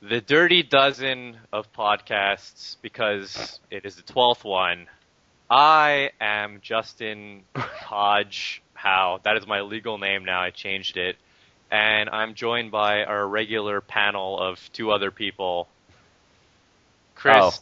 the Dirty Dozen of podcasts, because it is the 12th one. I am Justin Hodge Howe. That is my legal name now. I changed it. And I'm joined by our regular panel of two other people. Chris,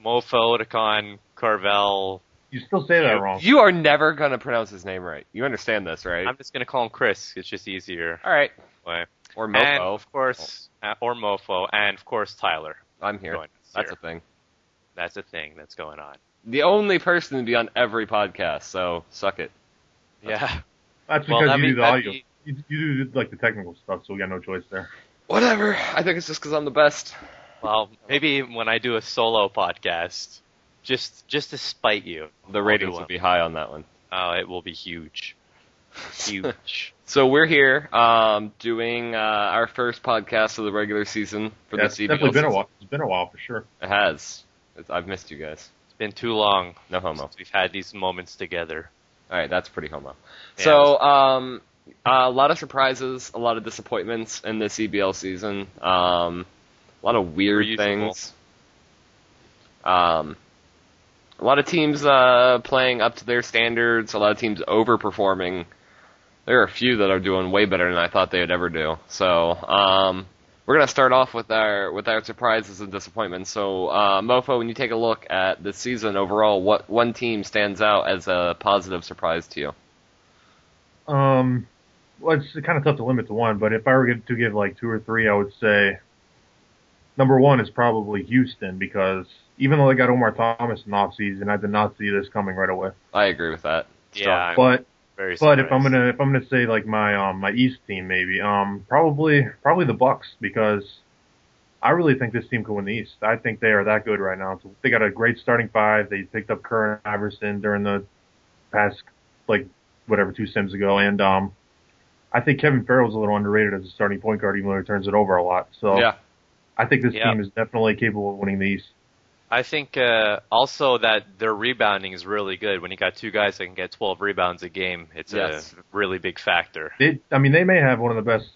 Mofo, Otakon, Carvel. You still say that wrong. You are never going to pronounce his name right. You understand this, right? I'm just going to call him Chris. It's just easier. All right. Way. Or Mofo. And, of course, or Mofo. And, of course, Tyler. I'm here. That's a thing. That's a thing that's going on. The only person to be on every podcast, so suck it. Yeah. That's because you do the audio. You do like the technical stuff, so we got no choice there. Whatever. I think it's just because I'm the best. Well, maybe when I do a solo podcast, just to spite you. The ratings will be high on that one. Oh, it will be huge. Huge. So we're here doing our first podcast of the regular season for the EBL season. It's definitely been a while. It's been a while for sure. It has. I've missed you guys. It's been too long. No homo. Since we've had these moments together. All right, that's pretty homo. Yeah, so, a lot of surprises, a lot of disappointments in this EBL season. A lot of weird things. A lot of teams playing up to their standards. A lot of teams overperforming. There are a few that are doing way better than I thought they would ever do. So, we're gonna start off with our surprises and disappointments. So, Mofo, when you take a look at the season overall, what one team stands out as a positive surprise to you? Well, it's kind of tough to limit to one, but if I were to give like two or three, I would say number one is probably Houston, because even though they got Omar Thomas in the offseason, I did not see this coming right away. I agree with that. Yeah, but if I'm gonna say like my East team, maybe probably the Bucks, because I really think this team could win the East. I think they are that good right now. So they got a great starting five. They picked up Kerr and Iverson during the past 2 sims ago, and I think Kevin Farrell's a little underrated as a starting point guard, even though he turns it over a lot. So yeah. I think this team is definitely capable of winning the East. I think also that their rebounding is really good. When you got two guys that can get 12 rebounds a game, it's a really big factor. They may have one of the best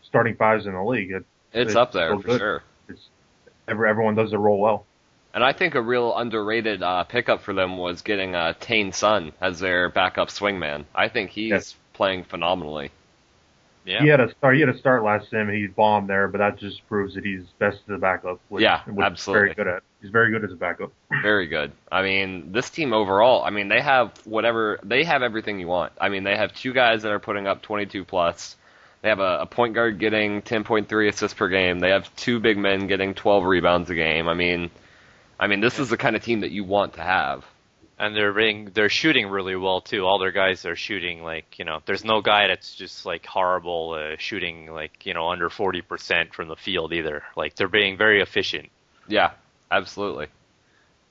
starting fives in the league. It's up there for sure. Everyone does it roll well. And I think a real underrated pickup for them was getting Tane Sun as their backup swingman. I think he's playing phenomenally. Yeah. He had a start last sim. He bombed there, but that just proves that he's best as a backup. Which absolutely. Very good at. He's very good as a backup. Very good. I mean, this team overall, they have everything you want. I mean, they have two guys that are putting up 22 plus. They have a point guard getting 10.3 assists per game. They have two big men getting 12 rebounds a game. I mean, this is the kind of team that you want to have. And they're shooting really well too. All their guys are shooting there's no guy that's just horrible shooting under 40% from the field either. They're being very efficient. Yeah, absolutely.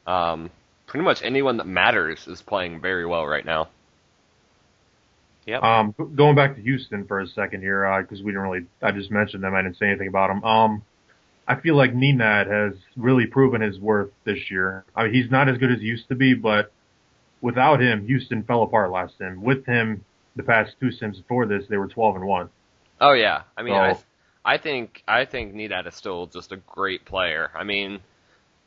Pretty much anyone that matters is playing very well right now. Yep. Going back to Houston for a second here, because I just mentioned them. I didn't say anything about them. I feel like Nenad has really proven his worth this year. He's not as good as he used to be, but without him, Houston fell apart last sim. With him, the past 2 sims before this, they were 12-1. Oh yeah, I think Nenad is still just a great player.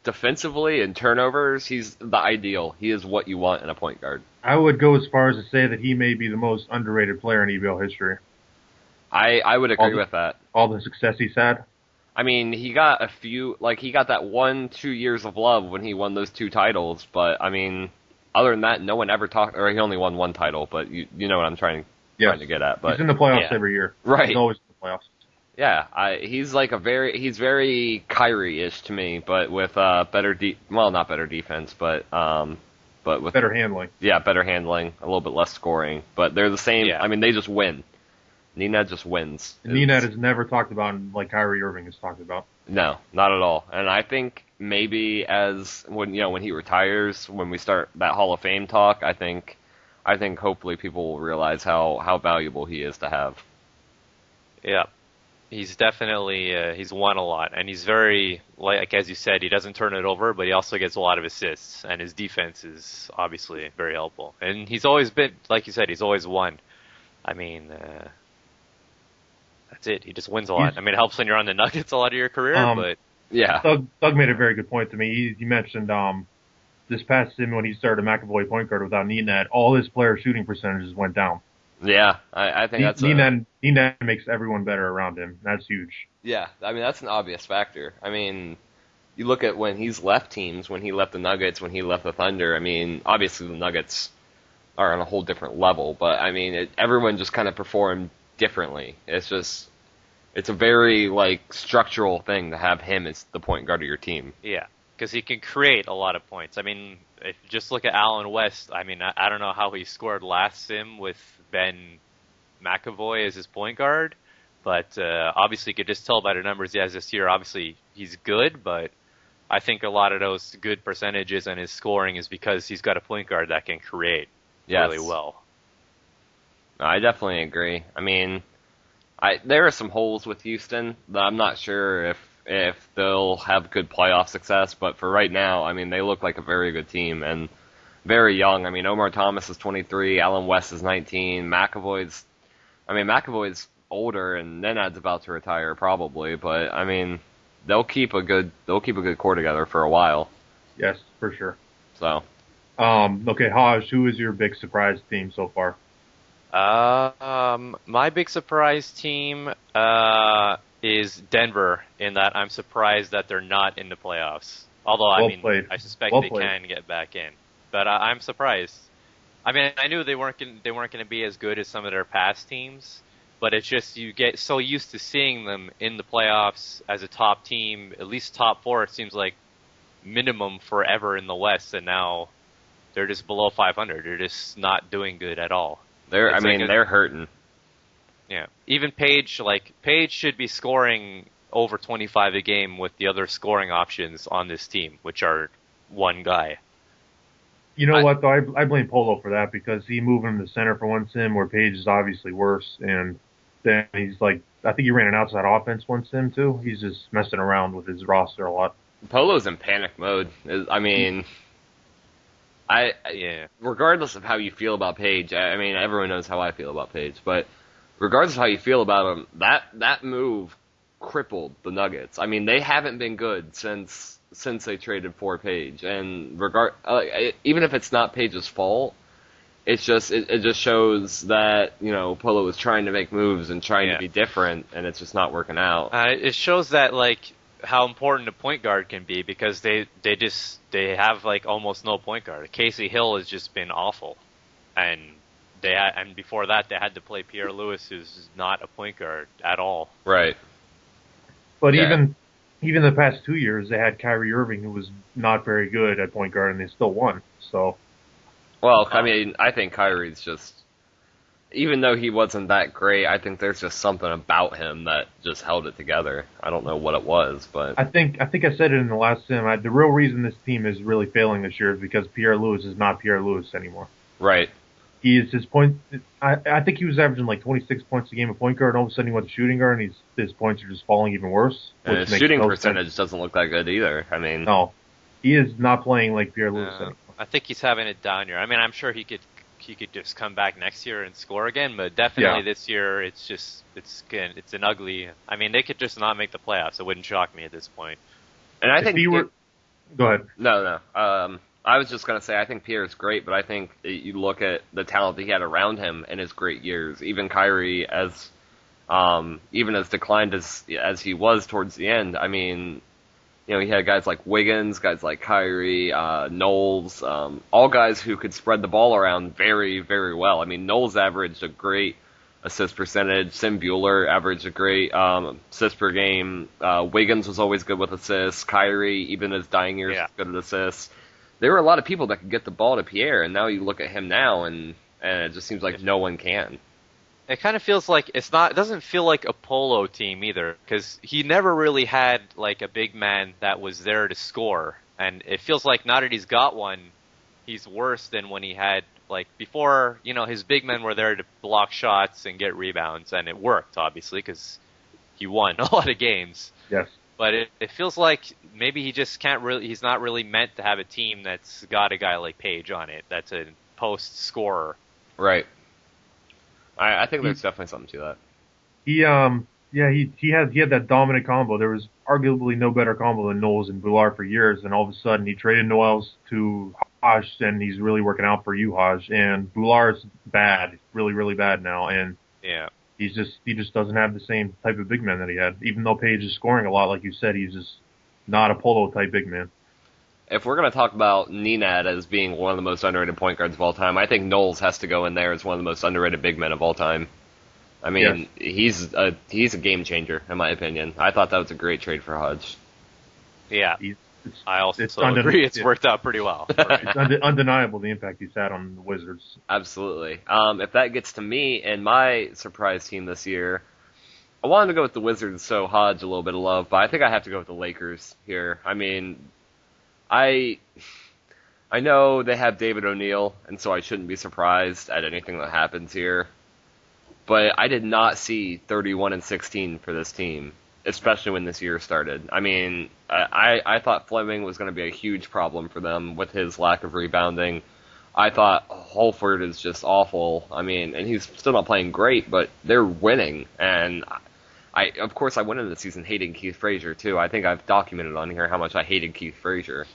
Defensively and turnovers, he's the ideal. He is what you want in a point guard. I would go as far as to say that he may be the most underrated player in EBL history. I would agree with that. All the success he's had. He got a few, he got that 1-2 years of love when he won those 2 titles, but, other than that, no one ever talked, or he only won 1 title, but you know what I'm trying to get at. But he's in the playoffs every year. Right. He's always in the playoffs. Yeah, he's he's very Kyrie-ish to me, but with not better defense, but with better handling. Yeah, better handling, a little bit less scoring, but they're the same. Yeah. They just win. Nenad just wins. Nenad is never talked about like Kyrie Irving is talked about. No, not at all. And I think maybe when he retires, when we start that Hall of Fame talk, I think hopefully people will realize how valuable he is to have. Yeah. He's definitely he's won a lot, and he's very, as you said, he doesn't turn it over, but he also gets a lot of assists, and his defense is obviously very helpful. And he's always been, like you said, he's always won. That's it. He just wins a lot. I mean, it helps when you're on the Nuggets a lot of your career, but yeah. Doug made a very good point to me. He mentioned this past sim when he started McAvoy point guard without Nenad, all his player shooting percentages went down. Yeah, I think that's Nenad makes everyone better around him. That's huge. Yeah, I mean, that's an obvious factor. I mean, you look at when he's left teams, when he left the Nuggets, when he left the Thunder, I mean, obviously the Nuggets are on a whole different level, but I mean, everyone just kind of performed differently. It's a very, like, structural thing to have him as the point guard of your team. Yeah, because he can create a lot of points. I mean, if you just look at Allen West, I mean, I don't know how he scored last sim with Ben McAvoy as his point guard, but obviously you could just tell by the numbers he has this year. Obviously, he's good, but I think a lot of those good percentages and his scoring is because he's got a point guard that can create really well. No, I definitely agree. I mean, there are some holes with Houston that I'm not sure if they'll have good playoff success, but for right now, I mean, they look like a very good team and very young. I mean, Omar Thomas is 23, Allen West is 19, McAvoy's older, and Nenad's about to retire probably, but I mean, they'll keep a good core together for a while. Yes, for sure. So, okay, Haj, who is your big surprise team so far? My big surprise team is Denver, in that I'm surprised that they're not in the playoffs. Although, I suspect they can get back in. But I'm surprised. I mean, I knew they weren't going to be as good as some of their past teams, but it's just you get so used to seeing them in the playoffs as a top team, at least top four. It seems like minimum forever in the West, and now they're just below 500. They're just not doing good at all. They're hurting. Yeah, even Page should be scoring over 25 a game with the other scoring options on this team, which are one guy. You know what, though? I blame Polo for that because he moved him to center for one sim where Page is obviously worse. And then he's like, I think he ran an outside offense one sim, too. He's just messing around with his roster a lot. Polo's in panic mode. I mean, regardless of how you feel about Page, I mean, everyone knows how I feel about Page, but regardless of how you feel about him, that move crippled the Nuggets. I mean, they haven't been good since they traded for Page, and even if it's not Page's fault, it just shows that Polo was trying to make moves and trying to be different, and it's just not working out. It shows that how important a point guard can be because they have almost no point guard. Casey Hill has just been awful, and before that they had to play Pierre Lewis, who's not a point guard at all. Right. But even the past 2 years, they had Kyrie Irving, who was not very good at point guard, and they still won. So, well, I mean, I think Kyrie's just, even though he wasn't that great, I think there's just something about him that just held it together. I don't know what it was, but I think I said it in the last sim. The real reason this team is really failing this year is because Pierre Lewis is not Pierre Lewis anymore. Right. He is his point. I think he was averaging 26 points a game at point guard, and all of a sudden he went to shooting guard, and his points are just falling even worse. And his shooting percentage doesn't look that good either. I mean, no, he is not playing like Pierre Lewis anymore. I think he's having a down year. I mean, I'm sure he could just come back next year and score again, but definitely this year it's an ugly. I mean, they could just not make the playoffs. It wouldn't shock me at this point. And I think go ahead. No. I was just going to say, I think Pierre's great, but I think you look at the talent that he had around him in his great years. Even Kyrie, even as declined as he was towards the end, I mean, he had guys like Wiggins, guys like Kyrie, Knowles, all guys who could spread the ball around very, very well. I mean, Knowles averaged a great assist percentage. Sim Bueller averaged a great assist per game. Wiggins was always good with assists. Kyrie, even his dying years, was good at assists. There were a lot of people that could get the ball to Pierre, and now you look at him now, and it just seems like no one can. It kind of feels like it doesn't feel like a Polo team either, because he never really had a big man that was there to score, and it feels like now that he's got one, he's worse than when he had before. His big men were there to block shots and get rebounds, and it worked obviously because he won a lot of games. Yes. But it feels like maybe he just he's not really meant to have a team that's got a guy like Page on it that's a post scorer. Right. I think there's definitely something to that. Yeah, he had that dominant combo. There was arguably no better combo than Knowles and Boulard for years, and all of a sudden he traded Knowles to Haj, and he's really working out for you, Haj. And Boulard's bad, really, really bad now, and Yeah. he just doesn't have the same type of big man that he had. Even though Page is scoring a lot, like you said, he's just not a Polo type big man. If we're going to talk about Nenad as being one of the most underrated point guards of all time, I think Knowles has to go in there as one of the most underrated big men of all time. I mean, he's a game changer, in my opinion. I thought that was a great trade for Hudge. Yeah. I also agree it's worked out pretty well. It's undeniable the impact he's had on the Wizards. Absolutely. If that gets to me and my surprise team this year, I wanted to go with the Wizards, so Hodge a little bit of love, but I think I have to go with the Lakers here. I mean, I know they have David O'Neal, and so I shouldn't be surprised at anything that happens here. But I did not see 31-16 for this team, especially when this year started. I mean, I thought Fleming was going to be a huge problem for them with his lack of rebounding. I thought Holford is just awful. I mean, and he's still not playing great, but they're winning. And of course, I went into the season hating Keith Frazier, too. I think I've documented on here how much I hated Keith Frazier.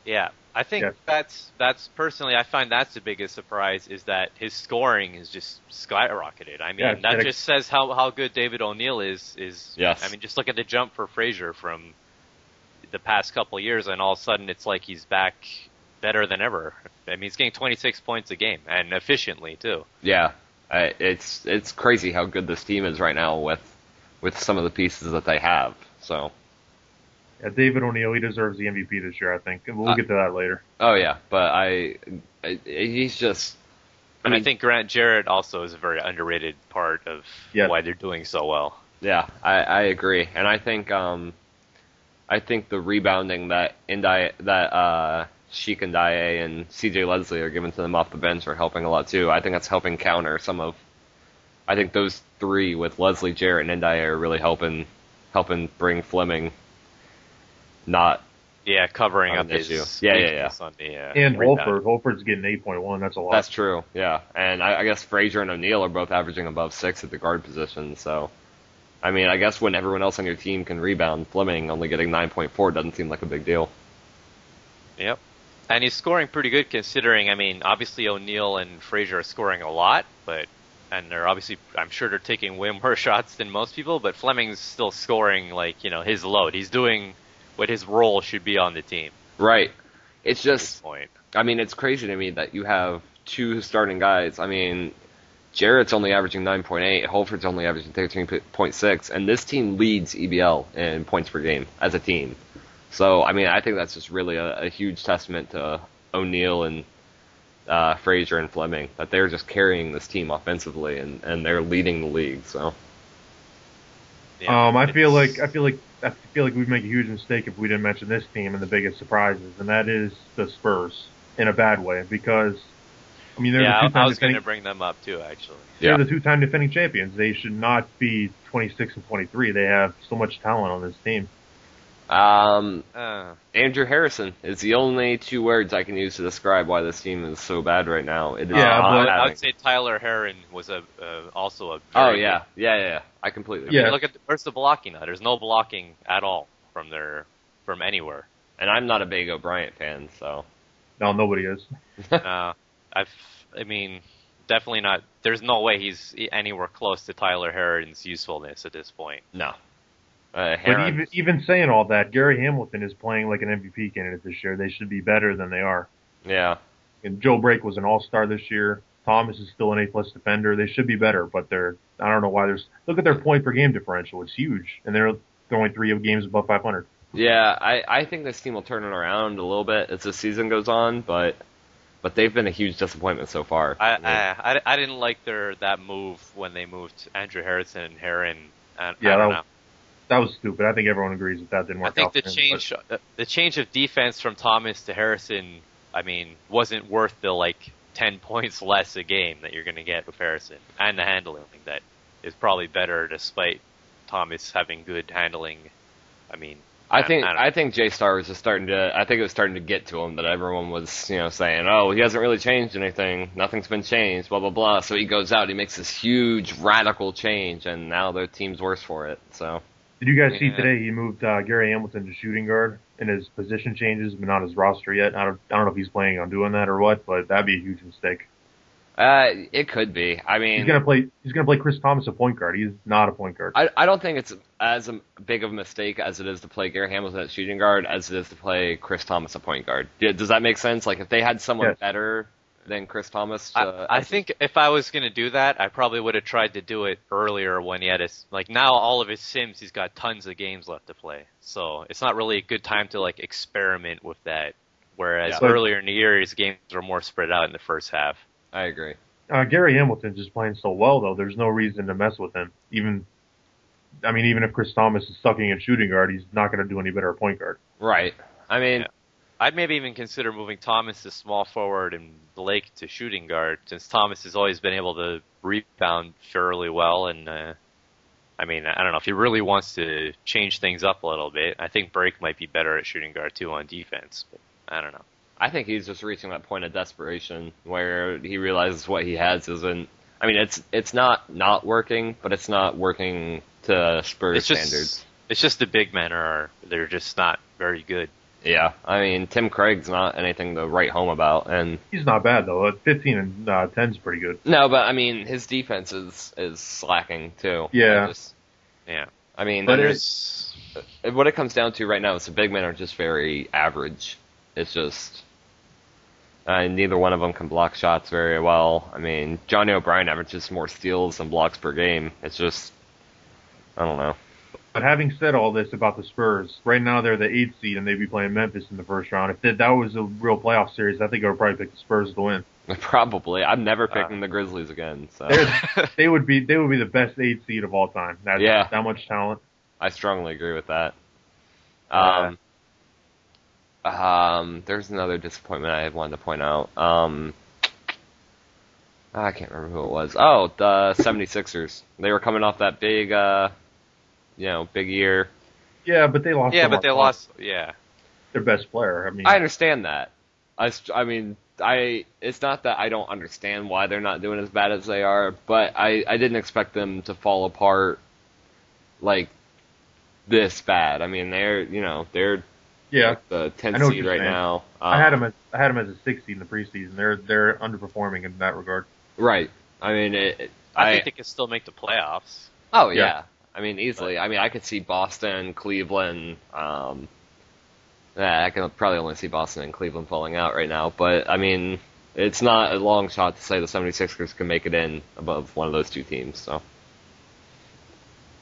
Yeah, I think that's personally, I find that's the biggest surprise is that his scoring is just skyrocketed. I mean, that just says how good David O'Neal is. Yes. I mean, just look at the jump for Frazier from the past couple of years, and all of a sudden it's like he's back better than ever. I mean, he's getting 26 points a game, and efficiently, too. Yeah, it's crazy how good this team is right now with some of the pieces that they have, so... Yeah, David O'Neal, he deserves the MVP this year, I think. We'll get to that later. Oh, yeah, but he's just... I think Grant Jarrett also is a very underrated part of why they're doing so well. Yeah, I agree. And I think the rebounding that Sheik Ndiaye and CJ Leslie are giving to them off the bench are helping a lot, too. I think that's helping counter some of... I think those three with Leslie, Jarrett, and Ndiaye are really helping bring Fleming... covering up his issue. And Holford's getting 8.1. That's a lot. That's true. Yeah, and I guess Frazier and O'Neal are both averaging above 6 at the guard position. So, I mean, I guess when everyone else on your team can rebound, Fleming only getting 9.4 doesn't seem like a big deal. Yep, and he's scoring pretty good considering. I mean, obviously O'Neal and Frazier are scoring a lot, and they're obviously, I'm sure they're taking way more shots than most people. But Fleming's still scoring his load. He's doing what his role should be on the team. Right. It's just, I mean, it's crazy to me that you have two starting guys. I mean, Jarrett's only averaging 9.8, Holford's only averaging 13.6, and this team leads EBL in points per game as a team. So, I mean, I think that's just really a huge testament to O'Neal and Frazier and Fleming, that they're just carrying this team offensively, and they're leading the league, so. Yeah, I feel like we'd make a huge mistake if we didn't mention this team and the biggest surprises, and that is the Spurs in a bad way. Because I mean, I was going to bring them up too. Actually, they're the two-time defending champions. They should not be 26-23. They have so much talent on this team. Andrew Harrison is the only two words I can use to describe why this team is so bad right now. It is I would say Tyler Herron was also a very yeah. I completely agree. Look at where's the blocking now? There's no blocking at all from anywhere. And I'm not a big O'Brien fan, so no, nobody is. I mean, definitely not. There's no way he's anywhere close to Tyler Herron's usefulness at this point. No. But even saying all that, Gary Hamilton is playing like an MVP candidate this year. They should be better than they are. Yeah. And Joe Brake was an all-star this year. Thomas is still an A-plus defender. They should be better, but I don't know why look at their point per game differential. It's huge. And they're only 3 games above 500. Yeah, I think this team will turn it around a little bit as the season goes on, but they've been a huge disappointment so far. I didn't like that move when they moved Andrew Harrison and Herron. That was stupid. I think everyone agrees that didn't work out. I think the change of defense from Thomas to Harrison, I mean, wasn't worth the 10 points less a game that you're going to get with Harrison, and the handling that is probably better despite Thomas having good handling. I mean, I think Jay Star was just starting to. I think it was starting to get to him that everyone was, saying, "Oh, he hasn't really changed anything. Nothing's been changed." Blah blah blah. So he goes out, he makes this huge radical change, and now the team's worse for it. So. Did you guys see today he moved Gary Hamilton to shooting guard and his position changes, but not his roster yet? I don't know if he's planning on doing that or what, but that'd be a huge mistake. It could be. I mean, he's gonna play Chris Thomas at point guard. He's not a point guard. I don't think it's as big of a mistake as it is to play Gary Hamilton at shooting guard as it is to play Chris Thomas at point guard. Does that make sense? Like if they had someone better than Chris Thomas. I think if I was gonna do that, I probably would have tried to do it earlier when he had now all of his sims, he's got tons of games left to play. So it's not really a good time to experiment with that. Whereas earlier in the year, his games were more spread out in the first half. I agree. Gary Hamilton's just playing so well, though. There's no reason to mess with him. Even if Chris Thomas is sucking at shooting guard, he's not going to do any better at point guard. Right. I mean, I'd maybe even consider moving Thomas to small forward and Blake to shooting guard, since Thomas has always been able to rebound fairly well. And I don't know if he really wants to change things up a little bit. I think Blake might be better at shooting guard too on defense, but I don't know. I think he's just reaching that point of desperation where he realizes what he has isn't. I mean, it's not working, but it's not working to Spurs standards. It's just the big men they're just not very good. Yeah, I mean, Tim Craig's not anything to write home about, and he's not bad though. 15 and 10 is pretty good. No, but I mean, his defense is slacking too. Yeah, I mean, but what it comes down to right now is the big men are just very average. It's just. Neither one of them can block shots very well. I mean, Johnny O'Brien averages more steals than blocks per game. It's just, I don't know. But having said all this about the Spurs, right now they're the 8th seed and they'd be playing Memphis in the first round. If that was a real playoff series, I think I would probably pick the Spurs to win. Probably. I'm never picking the Grizzlies again. So they would be the best 8th seed of all time. That much talent. I strongly agree with that. There's another disappointment I wanted to point out. I can't remember who it was. Oh, the 76ers. They were coming off that big, big year. Yeah, but they lost. Yeah, but they lost. Yeah, their best player. I understand that. It's not that I don't understand why they're not doing as bad as they are, but I didn't expect them to fall apart like this bad. I mean, they're the 10th seed right now. I had them as a 6th seed in the preseason. They're underperforming in that regard. Right. I mean, I think they can still make the playoffs. Oh yeah. I mean, easily. I mean, I could see Boston, Cleveland. I can probably only see Boston and Cleveland falling out right now. But I mean, it's not a long shot to say the 76ers can make it in above one of those two teams. So.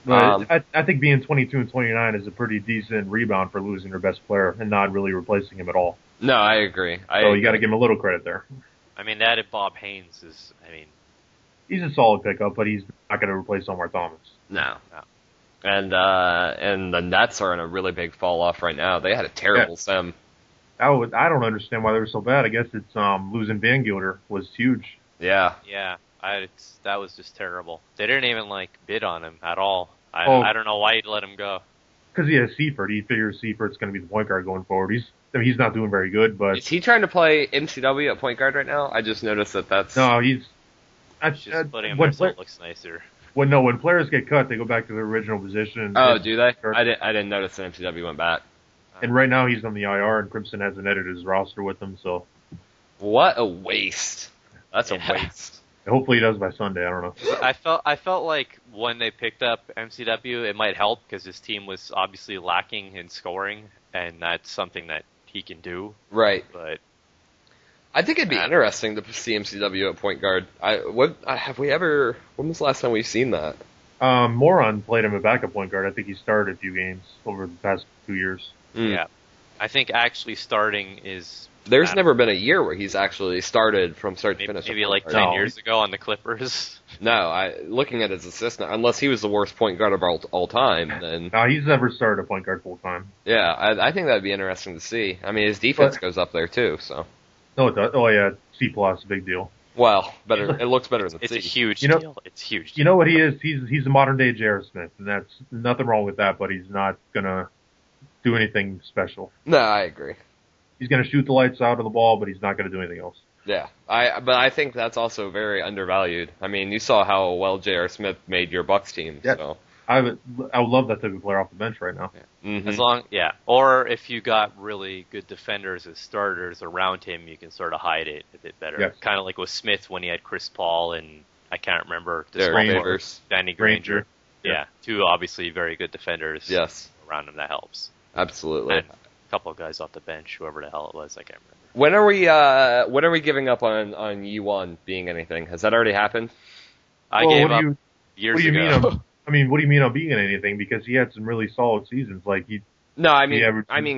I think being 22 and 29 is a pretty decent rebound for losing their best player and not really replacing him at all. No, I agree. You got to give him a little credit there. I mean, that and Bob Haynes he's a solid pickup, but he's not going to replace Omar Thomas. No. And the Nets are in a really big fall off right now. They had a terrible sim. I don't understand why they were so bad. I guess it's losing Van Gilder was huge. Yeah. Yeah. That was just terrible. They didn't even bid on him at all. I don't know why he'd let him go. Because he has Seifert. He figures Seifert's going to be the point guard going forward. He's not doing very good, but is he trying to play MCW at point guard right now? I just noticed that's no. He's just putting him there so it looks nicer. When players get cut, they go back to their original position. Oh, do they? I didn't notice that MCW went back. And right now he's on the IR, and Crimson hasn't edited his roster with him. So what a waste! That's a waste. Hopefully he does by Sunday. I don't know. I felt like when they picked up MCW, it might help because his team was obviously lacking in scoring, and that's something that he can do. Right. But I think it'd be interesting to see MCW at point guard. When was the last time we've seen that? Moron played him at backup point guard. I think he started a few games over the past 2 years. Yeah. I think actually starting is... There's never been a year where he's actually started from start to finish. Maybe 10 years ago on the Clippers. No, looking at his assistant, unless he was the worst point guard of all time, then... No, he's never started a point guard full time. Yeah, I think that'd be interesting to see. I mean, his defense goes up there too, so... No, it does. Oh, yeah, C+, big deal. Well, better. It looks better than C. It's a huge deal. It's huge. You know what he is? He's a modern-day J.R. Smith, and that's nothing wrong with that, but he's not going to do anything special. No, I agree. He's going to shoot the lights out of the ball, but he's not going to do anything else. Yeah, but I think that's also very undervalued. I mean, you saw how well J.R. Smith made your Bucks team. Yeah. So I would love that type of player off the bench right now. Yeah. Or if you got really good defenders as starters around him, you can sort of hide it a bit better. Yes. Kind of like with Smith when he had Chris Paul and I can't remember Derek Favors, Danny Granger. Yeah. Yeah, two obviously very good defenders. Yes, around him that helps. Absolutely. And a couple of guys off the bench, whoever the hell it was, I can't remember. When are we giving up on Yi-Won being anything? Has that already happened? I gave up years ago. What do you mean on being anything? Because he had some really solid seasons. Like No, I mean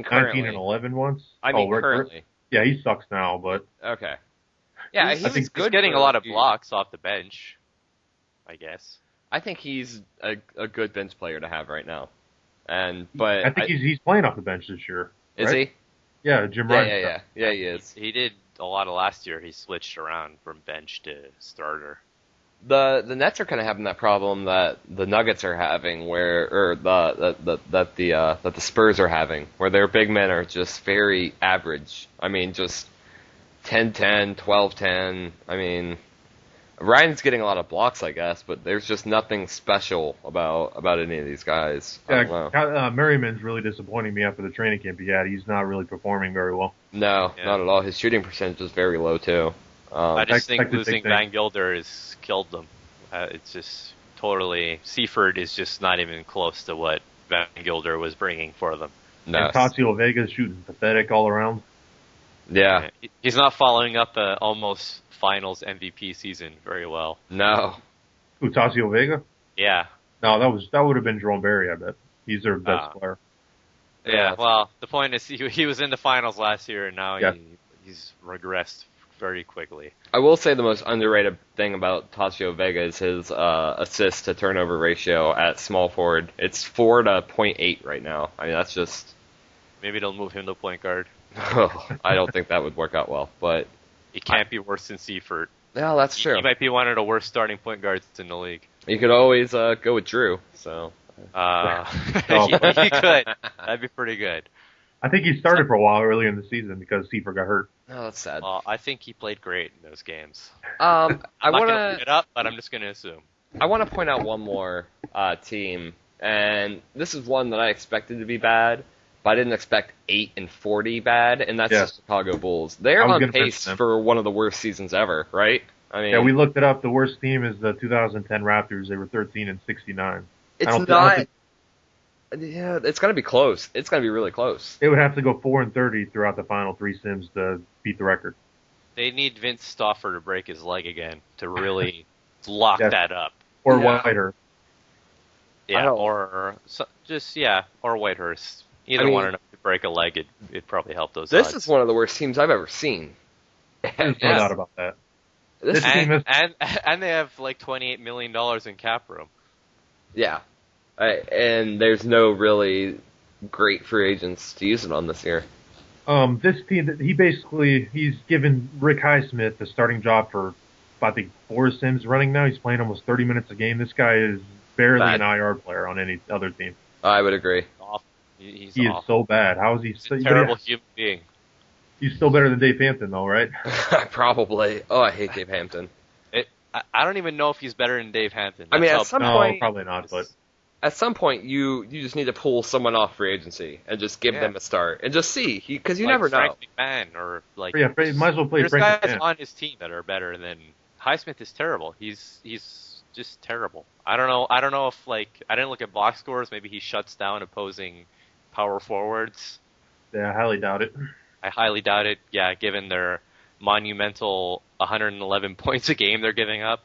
currently. 19 and 11 once. Currently. Yeah, he sucks now, but okay. Yeah, he's getting a lot of blocks off the bench, I guess. I think he's a good bench player to have right now. But I think he's playing off the bench this year. Is right? he? Yeah, Jim Ryan. Yeah, he is. He did a lot of last year. He switched around from bench to starter. The Nets are kind of having that problem that the Nuggets are having, that the Spurs are having, where their big men are just very average. I mean, just 10-10, 12-10. I mean, Ryan's getting a lot of blocks, I guess, but there's just nothing special about any of these guys. Yeah, Merriman's really disappointing me after the training camp he had. He's not really performing very well. No, not at all. His shooting percentage is very low, too. I just think losing Van Gilder has killed them. It's just totally... Seaford is just not even close to what Van Gilder was bringing for them. No. And Tatsio Vega's shooting pathetic all around. Yeah. He's not following up the almost finals MVP season very well. No. Who, Tatsio Vega? Yeah. No, that would have been Jerome Berry, I bet. He's their best player. Yeah, well, the point is he was in the finals last year, and now he's regressed very quickly. I will say the most underrated thing about Tatsio Vega is his assist to turnover ratio at small forward. It's 4-0.8 right now. I mean, that's just... Maybe they'll move him to point guard. I don't think that would work out well, but... He can't be worse than Seifert. Yeah, that's true. He might be one of the worst starting point guards in the league. You could always go with Drew, so... He could. That'd be pretty good. I think he started for a while earlier in the season because Seifert got hurt. Oh, that's sad. I think he played great in those games. I want to look it up, but I'm just going to assume. I want to point out one more team, and this is one that I expected to be bad, but I didn't expect 8-40 bad, and that's the Chicago Bulls. They're on pace for one of the worst seasons ever, right? I mean, yeah, we looked it up. The worst team is the 2010 Raptors. They were 13-69. It's not. Yeah, it's going to be close. It's going to be really close. They would have to go 4-30 throughout the final three sims to beat the record. They need Vince Stauffer to break his leg again to really lock that up. Or Whitehurst. Yeah, or Whitehurst. Either one enough to break a leg, it'd probably help those This odds. is one of the worst teams I've ever seen. There's no doubt about that. And they have like $28 million in cap room. Yeah. And there's no really great free agents to use it on this year. This team, he's given Rick Highsmith the starting job for, I think, 4 sims running now. He's playing almost 30 minutes a game. This guy is barely an IR player on any other team. I would agree. He is so bad. How is he so... He's a terrible human being. He's still better than Dave Hampton, though, right? Probably. Oh, I hate Dave Hampton. I don't even know if he's better than Dave Hampton. I mean, at some point... No, probably not, but... At some point, you just need to pull someone off free agency and just give them a start and just see, because you never know. Frank McMahon or like... Yeah, might as well play There's Frank guys McMahon. on his team that are better than... Highsmith is terrible. He's just terrible. I don't know if, like... I didn't look at box scores. Maybe he shuts down opposing power forwards. Yeah, I highly doubt it. I highly doubt it, yeah, given their monumental 111 points a game they're giving up.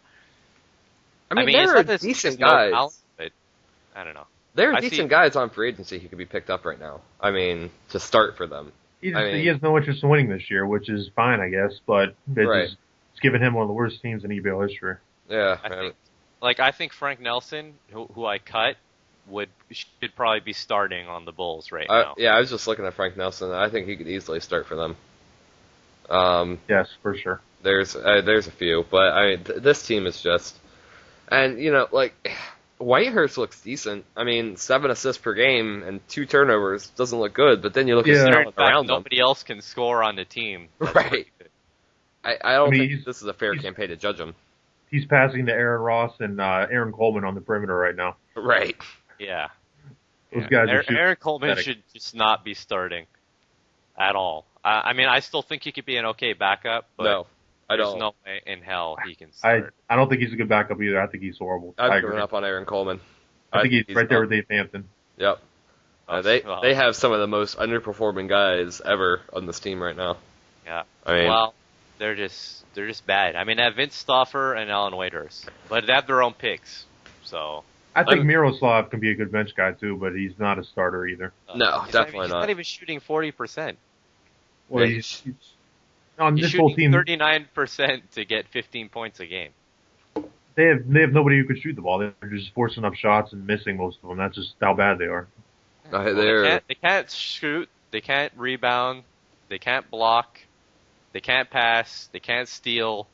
I mean they're decent guys. Talent, but I don't know. There are decent guys on free agency who could be picked up right now. I mean, to start for them. He has no interest in winning this year, which is fine, I guess, but it's given him one of the worst teams in EBL history. Yeah. I think Frank Nelson, who I cut, should probably be starting on the Bulls right now. Yeah, I was just looking at Frank Nelson. I think he could easily start for them. Yes, for sure. There's a few, but I mean, this team is just, and Whitehurst looks decent. I mean, 7 assists per game and 2 turnovers doesn't look good, but then you look at talent around him. Nobody else can score on the team. Right. I don't think this is a fair campaign to judge him. He's passing to Aaron Ross and Aaron Coleman on the perimeter right now. Right. Yeah. Those guys are Aaron Coleman should just not be starting at all. I mean, I still think he could be an okay backup, but no, I don't. There's no way in hell he can start. I don't think he's a good backup either. I think he's horrible. I've given up on Aaron Coleman. I think he's right there with Dave Hampton. Yep. They have some of the most underperforming guys ever on this team right now. Yeah. I mean, well, they're just bad. I mean, they have Vince Stauffer and Alan Whitehurst, but they have their own picks. So I think Miroslav can be a good bench guy too, but he's not a starter either. No, definitely he's not even shooting 40%. Well, he's on He's this whole shooting team. 39% to get 15 points a game. They have nobody who can shoot the ball. They're just forcing up shots and missing most of them. That's just how bad they are. They can't shoot. They can't rebound. They can't block. They can't pass. They can't steal.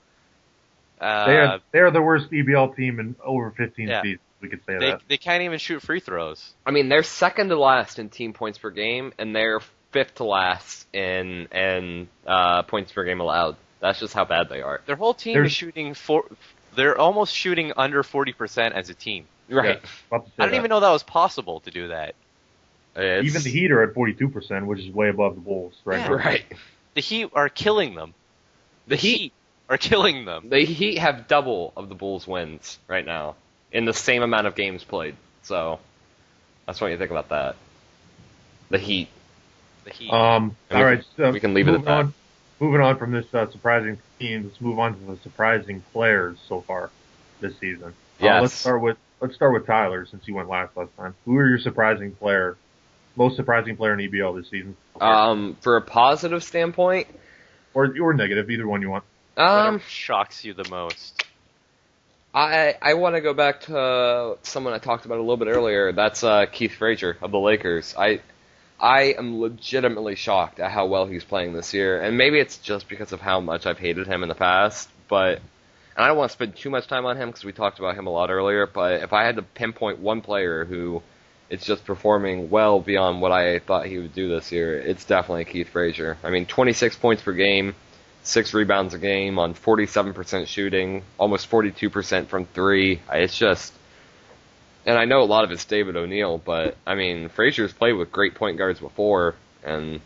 They are the worst EBL team in over 15 seasons. We could say that. They can't even shoot free throws. I mean, they're second to last in team points per game, and they're fifth to last in points per game allowed. That's just how bad they are. Their whole team is shooting they're almost shooting under 40% as a team. Right. Yeah, I didn't even know that was possible to do that. Even the Heat are at 42%, which is way above the Bulls right now. Right. The Heat are killing them. The Heat are killing them. The Heat have double of the Bulls' wins right now in the same amount of games played. So that's what you think about that. The Heat. All right, so we can leave it at that. Moving on from this surprising team, let's move on to the surprising players so far this season. Yes. Let's start with Tyler since you went last time. Who are your most surprising player in EBL this season? For a positive standpoint, or negative, either one you want. What shocks you the most? I want to go back to someone I talked about a little bit earlier. That's Keith Frazier of the Lakers. I am legitimately shocked at how well he's playing this year, and maybe it's just because of how much I've hated him in the past, and I don't want to spend too much time on him because we talked about him a lot earlier, but if I had to pinpoint one player who is just performing well beyond what I thought he would do this year, it's definitely Keith Frazier. I mean, 26 points per game, 6 rebounds a game on 47% shooting, almost 42% from 3. It's just... And I know a lot of it's David O'Neal, but, I mean, Frazier's played with great point guards before, and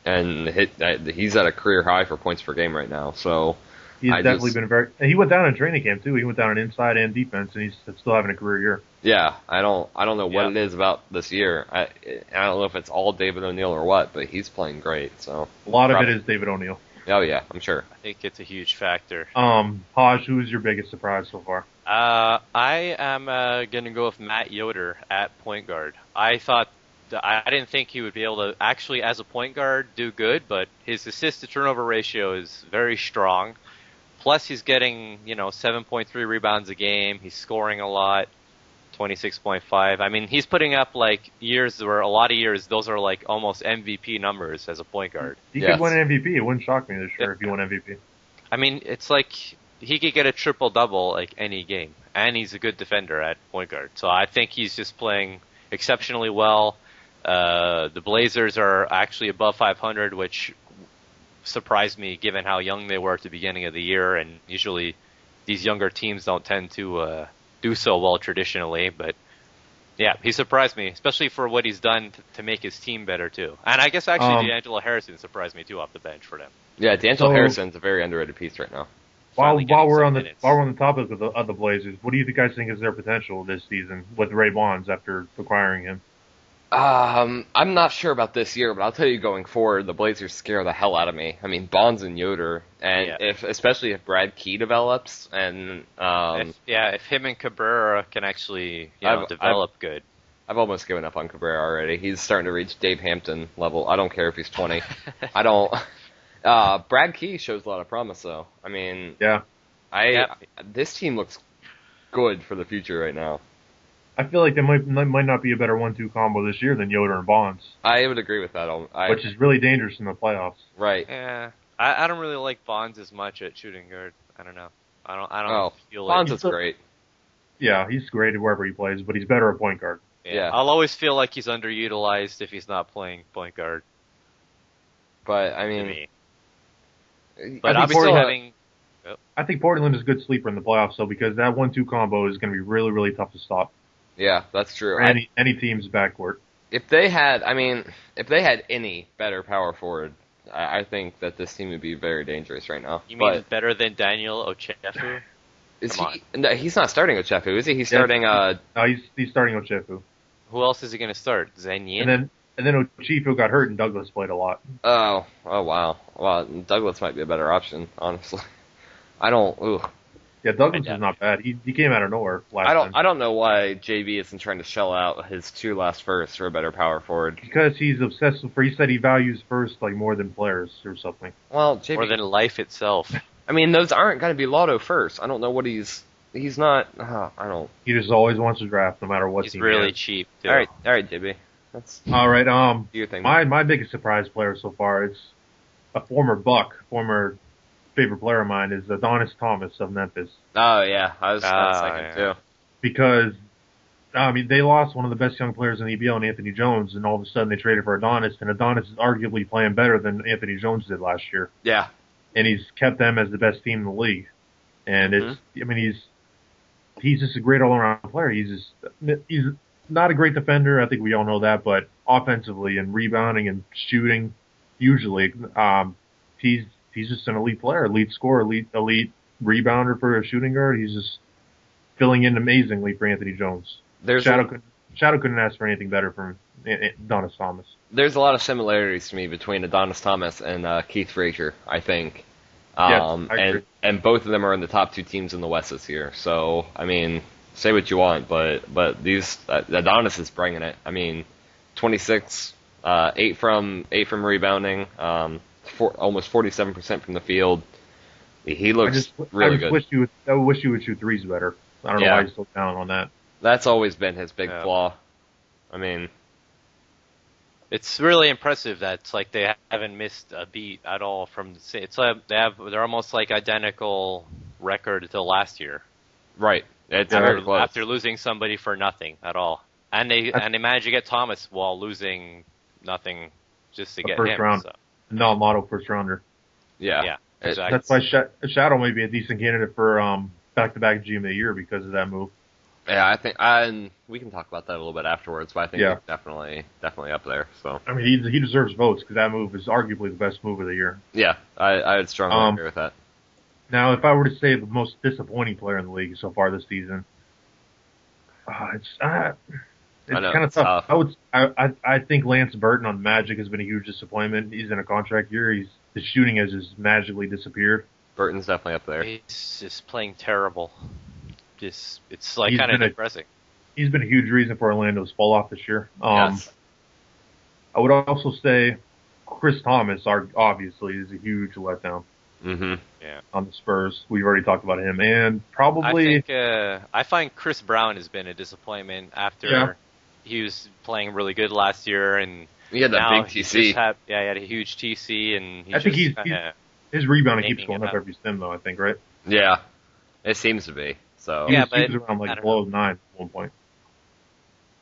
he's at a career high for points per game right now, so... He's definitely been very... He went down in training camp, too. He went down in inside and defense, and he's still having a career year. Yeah, I don't know what it is about this year. I don't know if it's all David O'Neal or what, but he's playing great, so... A lot of it is David O'Neal. Oh, yeah, I'm sure. I think it's a huge factor. Haj, who's your biggest surprise so far? I am going to go with Matt Yoder at point guard. I didn't think he would be able to actually, as a point guard, do good, but his assist-to-turnover ratio is very strong. Plus, he's getting, 7.3 rebounds a game. He's scoring a lot, 26.5. I mean, he's putting up, a lot of years, those are, almost MVP numbers as a point guard. He could win an MVP. It wouldn't shock me this year if he won MVP. I mean, it's like he could get a triple-double, any game. And he's a good defender at point guard. So I think he's just playing exceptionally well. The Blazers are actually above 500, which surprised me given how young they were at the beginning of the year, and usually these younger teams don't tend to do so well traditionally, but yeah, he surprised me, especially for what he's done to make his team better too. And I guess actually D'Angelo Harrison surprised me too off the bench for them. Yeah, D'Angelo Harrison's a very underrated piece right now. While we're on the topic of the Blazers, what do you guys think is their potential this season with Ray Bonds after acquiring him? I'm not sure about this year, but I'll tell you going forward, the Blazers scare the hell out of me. I mean, Bonds and Yoder, and especially if Brad Key develops, and if him and Cabrera can actually develop good. I've almost given up on Cabrera already. He's starting to reach Dave Hampton level. I don't care if he's 20. Brad Key shows a lot of promise, though. I mean, this team looks good for the future right now. I feel like there might not be a better 1-2 combo this year than Yoder and Bonds. I would agree with that. Which is really dangerous in the playoffs. Right. Yeah. I don't really like Bonds as much at shooting guard. I don't know. I don't feel like Bonds is great. Yeah, he's great wherever he plays, but he's better at point guard. Yeah. I'll always feel like he's underutilized if he's not playing point guard. But I To mean, me. but But I think obviously Portland- having I think Portland is a good sleeper in the playoffs, though, because that 1-2 combo is going to be really, really tough to stop. yeah, that's true. For any team's backcourt. If they had any better power forward, I think that this team would be very dangerous right now. you mean But better than Daniel Ochefu? is Come he? No, he's not starting Ochefu, is he? He's starting. No, he's starting Ochefu. Who else is he going to start? Zenyin? And then Ochefu got hurt, and Douglas played a lot. Oh wow. Well, Douglas might be a better option, honestly. I don't. Ooh. Yeah, Douglas is not bad. He came out of nowhere last time. I don't know why JB isn't trying to shell out his 2 last firsts for a better power forward. Because he's obsessed with. He said he values first like more than players or something. Well, JB. More than life itself. I mean, those aren't going to be lotto first. I don't know what he's not. I don't. He just always wants to draft, no matter what He's team. really he cheap, too. All right, JB. That's has. All right. do your thing. My biggest surprise player so far is a former Buck, former favorite player of mine is Adonis Thomas of Memphis. Oh yeah, I was thinking too. Because I mean, they lost one of the best young players in the EBL, Anthony Jones, and all of a sudden they traded for Adonis, and Adonis is arguably playing better than Anthony Jones did last year. Yeah. And he's kept them as the best team in the league. And it's, I mean, he's just a great all-around player. He's not a great defender. I think we all know that, but offensively and rebounding and shooting, usually, he's just an elite player, elite scorer, elite rebounder for a shooting guard. He's just filling in amazingly for Anthony Jones. Shadow couldn't ask for anything better from Adonis Thomas. There's a lot of similarities to me between Adonis Thomas and Keith Frazier, I think. Yes, I agree. And both of them are in the top 2 teams in the West this year. So, I mean, say what you want, but these Adonis is bringing it. I mean, 26, 8 from rebounding, almost 47% from the field. He looks really good. I wish you would shoot threes better. I don't know why he's so down on that. That's always been his big flaw. I mean, it's really impressive that it's like they haven't missed a beat at all from. It's like they're almost like identical record to last year. Right. It's after losing somebody for nothing at all, and they managed to get Thomas while losing nothing just to get first him. Round. So. Non-model first rounder. Yeah. Exactly. That's why Shadow may be a decent candidate for back-to-back GM of the year because of that move. Yeah, I think, and we can talk about that a little bit afterwards, but I think he's definitely up there. So I mean, he deserves votes because that move is arguably the best move of the year. Yeah, I would strongly agree with that. Now, if I were to say the most disappointing player in the league so far this season, it's kind of tough. I think Lance Burton on Magic has been a huge disappointment. He's in a contract year. His shooting has just magically disappeared. Burton's definitely up there. He's just playing terrible. It's like kind of depressing. He's been a huge reason for Orlando's fall off this year. Yes. I would also say Chris Thomas, obviously, is a huge letdown. Mm-hmm. Yeah. On the Spurs, we've already talked about him, and probably I find Chris Brown has been a disappointment after he was playing really good last year, and he had that big TC. He had a huge TC, and I think his rebounding keeps going up every stem, though. I think, right? Yeah, it seems to be. So he was around like below 9 at one point.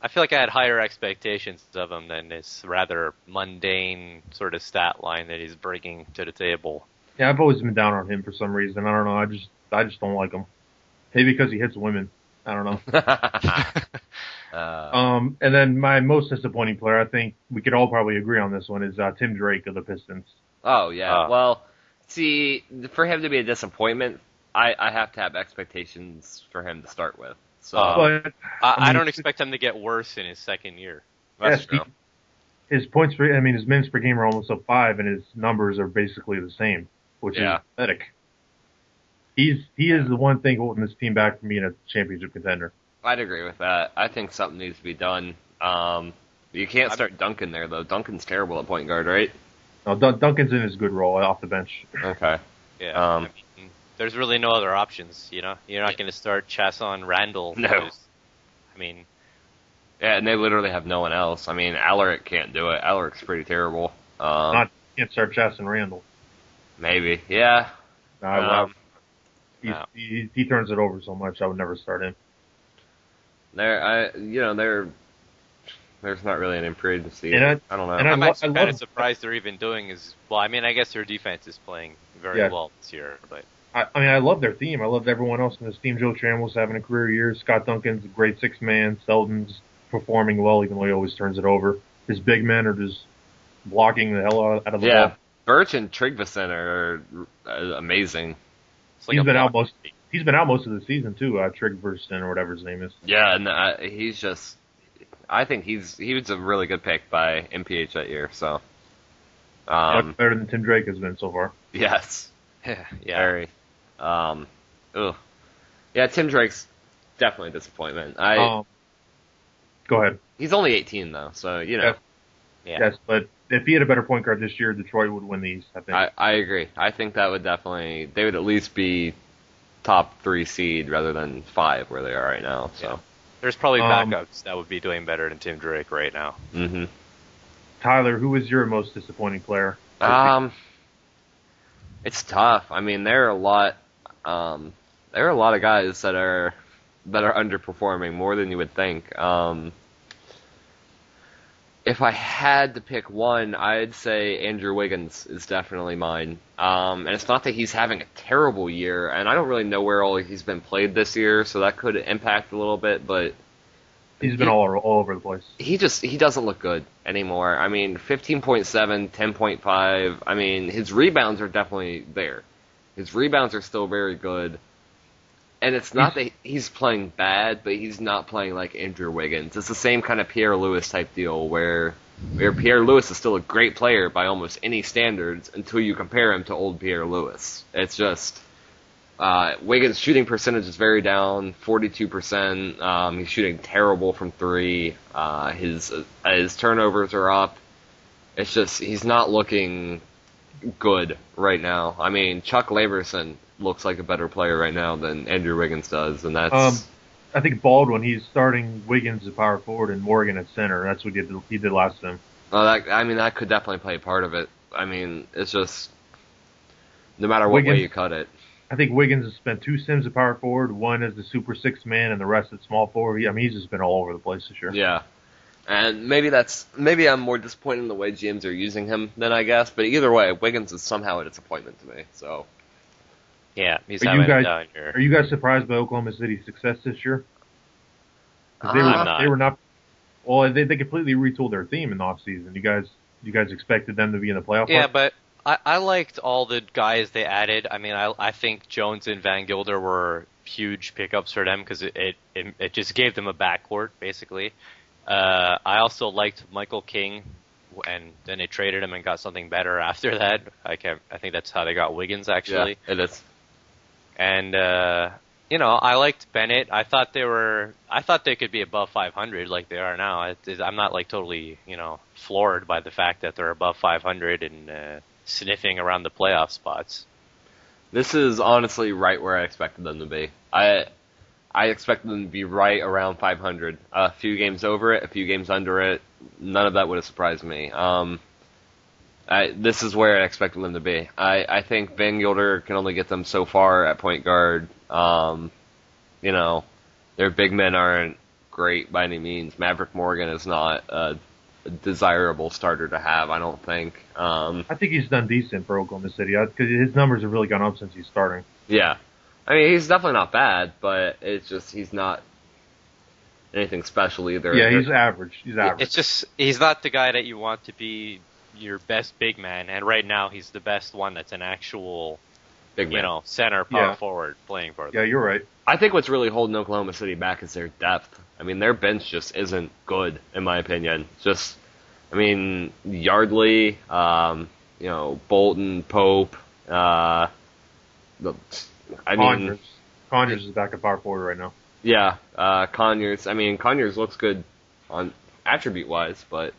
I feel like I had higher expectations of him than this rather mundane sort of stat line that he's bringing to the table. Yeah, I've always been down on him for some reason. I don't know. I just don't like him. Maybe because he hits women. I don't know. And then my most disappointing player, I think we could all probably agree on this one, is Tim Drake of the Pistons. Oh yeah. Well, see, for him to be a disappointment, I have to have expectations for him to start with. So but, I don't expect him to get worse in his second year. That's true. His minutes per game are almost up 5, and his numbers are basically the same, which is pathetic. He is the one thing holding this team back from being a championship contender. I'd agree with that. I think something needs to be done. You can't start Duncan there, though. Duncan's terrible at point guard, right? No, Duncan's in his good role off the bench. Okay. Yeah. I mean, there's really no other options, you know? You're not going to start Chasson Randall. No. I mean... Yeah, and they literally have no one else. I mean, Alaric can't do it. Alaric's pretty terrible. Can't start Chasson Randall. Maybe, yeah. He turns it over so much, I would never start him. There's not really an improved to see. And I don't know. I'm actually kind of surprised they're even doing well, I mean, I guess their defense is playing very well this year, but. I love their team. I love everyone else in this team. Joe Trammell's having a career year. Scott Duncan's a great six man. Selden's performing well, even though he always turns it over. His big men are just blocking the hell out of the ball. Birch and Tryggvason are amazing. He's been out most of the season too. Tryggvason or whatever his name is. Yeah, and he's just. I think he was a really good pick by MPH that year. So. Much better than Tim Drake has been so far. Yes. Very. Yeah, Tim Drake's definitely a disappointment. Go ahead. He's only 18 though, so you know. Yes, but if he had a better point guard this year, Detroit would win the East, I think. I agree. I think that would definitely they would at least be top 3 seed rather than 5 where they are right now. So. Yeah. There's probably backups that would be doing better than Tim Drake right now. Mm-hmm. Tyler, who was your most disappointing player? It's tough. I mean, there are a lot of guys that are underperforming more than you would think. If I had to pick one, I'd say Andrew Wiggins is definitely mine. And it's not that he's having a terrible year, and I don't really know where all he's been played this year, so that could impact a little bit, but he's been all over the place. He doesn't look good anymore. I mean, 15.7, 10.5. I mean, his rebounds are definitely there. His rebounds are still very good. And it's not that he's playing bad, but he's not playing like Andrew Wiggins. It's the same kind of Pierre Lewis type deal where Pierre Lewis is still a great player by almost any standards until you compare him to old Pierre Lewis. It's just Wiggins' shooting percentage is very down, 42%. He's shooting terrible from 3. His turnovers are up. It's just he's not looking good right now. I mean, Chuck Laverson looks like a better player right now than Andrew Wiggins does, and that's. I think Baldwin, he's starting Wiggins at power forward and Morgan at center. That's what he did last time. That could definitely play a part of it. I mean, it's just no matter what way you cut it. I think Wiggins has spent 2 Sims at power forward, 1 as the super 6 man, and the rest at small forward. He's just been all over the place this year. Yeah. And maybe I'm more disappointed in the way GMs are using him than I guess, but either way, Wiggins is somehow a disappointment to me. So. Yeah, he's having a down year. Are you guys surprised by Oklahoma City's success this year? They were not. Well, they completely retooled their theme in the offseason. You guys expected them to be in the playoff? Yeah, but I liked all the guys they added. I mean, I think Jones and Van Gilder were huge pickups for them because it just gave them a backcourt basically. I also liked Michael King, and then they traded him and got something better after that. I think that's how they got Wiggins actually. Yeah, it is. And I liked Bennett. I thought they could be above 500 like they are now. I'm not like totally floored by the fact that they're above 500 and sniffing around the playoff spots. This is honestly right where I expected them to be. I expected them to be right around 500. A few games over it, a few games under it. None of that would have surprised me. This is where I expected them to be. I think Van Gilder can only get them so far at point guard. Their big men aren't great by any means. Maverick Morgan is not a desirable starter to have, I don't think. I think he's done decent for Oklahoma City because his numbers have really gone up since he's starting. Yeah. I mean, he's definitely not bad, but it's just he's not anything special either. Yeah, he's average. It's just he's not the guy that you want to be your best big man, and right now he's the best one that's an actual big man. Center power forward playing for them. Yeah, you're right. I think what's really holding Oklahoma City back is their depth. I mean, their bench just isn't good, in my opinion. Yardley, Bolton, Pope, Conyers is back at power forward right now. Yeah, Conyers. I mean, Conyers looks good on attribute-wise, but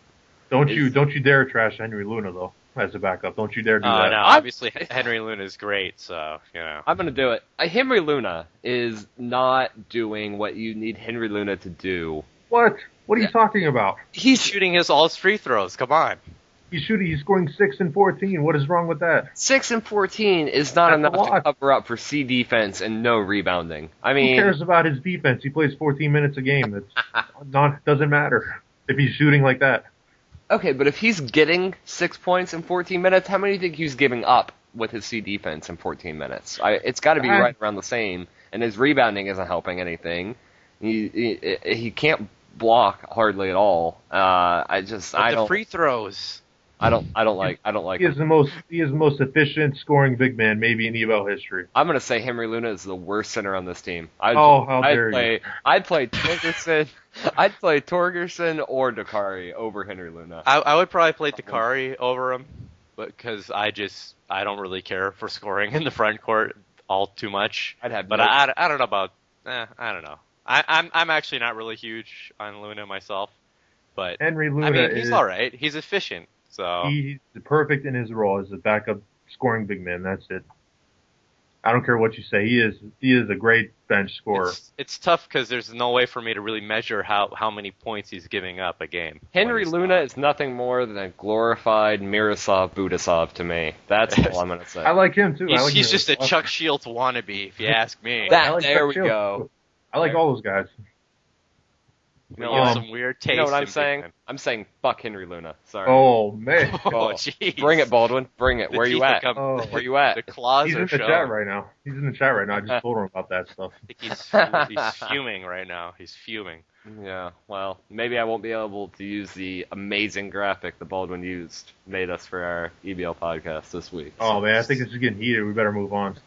don't you dare trash Henry Luna though as a backup. Don't you dare do that. No, obviously Henry Luna is great, so I'm gonna do it. Henry Luna is not doing what you need Henry Luna to do. What? What are you talking about? He's shooting all his free throws. Come on. He's scoring 6 and 14. What is wrong with that? 6 and 14 is not That's enough to cover up for C defense and no rebounding. I mean, who cares about his defense? He plays 14 minutes a game. Doesn't matter if he's shooting like that. Okay, but if he's getting 6 points in 14 minutes, how many do you think he's giving up with his C defense in 14 minutes? It's got to be right around the same, and his rebounding isn't helping anything. He can't block hardly at all. The free throws. I don't like. He is the most efficient scoring big man maybe in EBL history. I'm gonna say Henry Luna is the worst center on this team. How dare you? I'd play Torgerson. I'd play Torgerson or Dakari over Henry Luna. I would probably play Dakari over him, because I don't really care for scoring in the front court all too much. I don't know about. I don't know. I'm actually not really huge on Luna myself, but Henry Luna he's all right. He's efficient. So he's perfect in his role as a backup scoring big man. That's it. I don't care what you say. He is a great bench scorer. It's tough because there's no way for me to really measure how many points he's giving up a game. Henry Luna is nothing more than a glorified Miroslav Budasov to me. That's all I'm going to say. I like him too. He's just a Chuck Shields wannabe, if you ask me. There we go. I like all those guys. Some weird taste. You know what I'm saying? I'm saying fuck Henry Luna. Sorry. Oh, man. Oh, jeez. Bring it, Baldwin. Bring it. Where you at? Where you at? The claws He's in the chat right now. I just told him about that stuff. I think he's fuming right now. He's fuming. Yeah, well, maybe I won't be able to use the amazing graphic that Baldwin made us for our EBL podcast this week. Oh, man, I think this is getting heated. We better move on.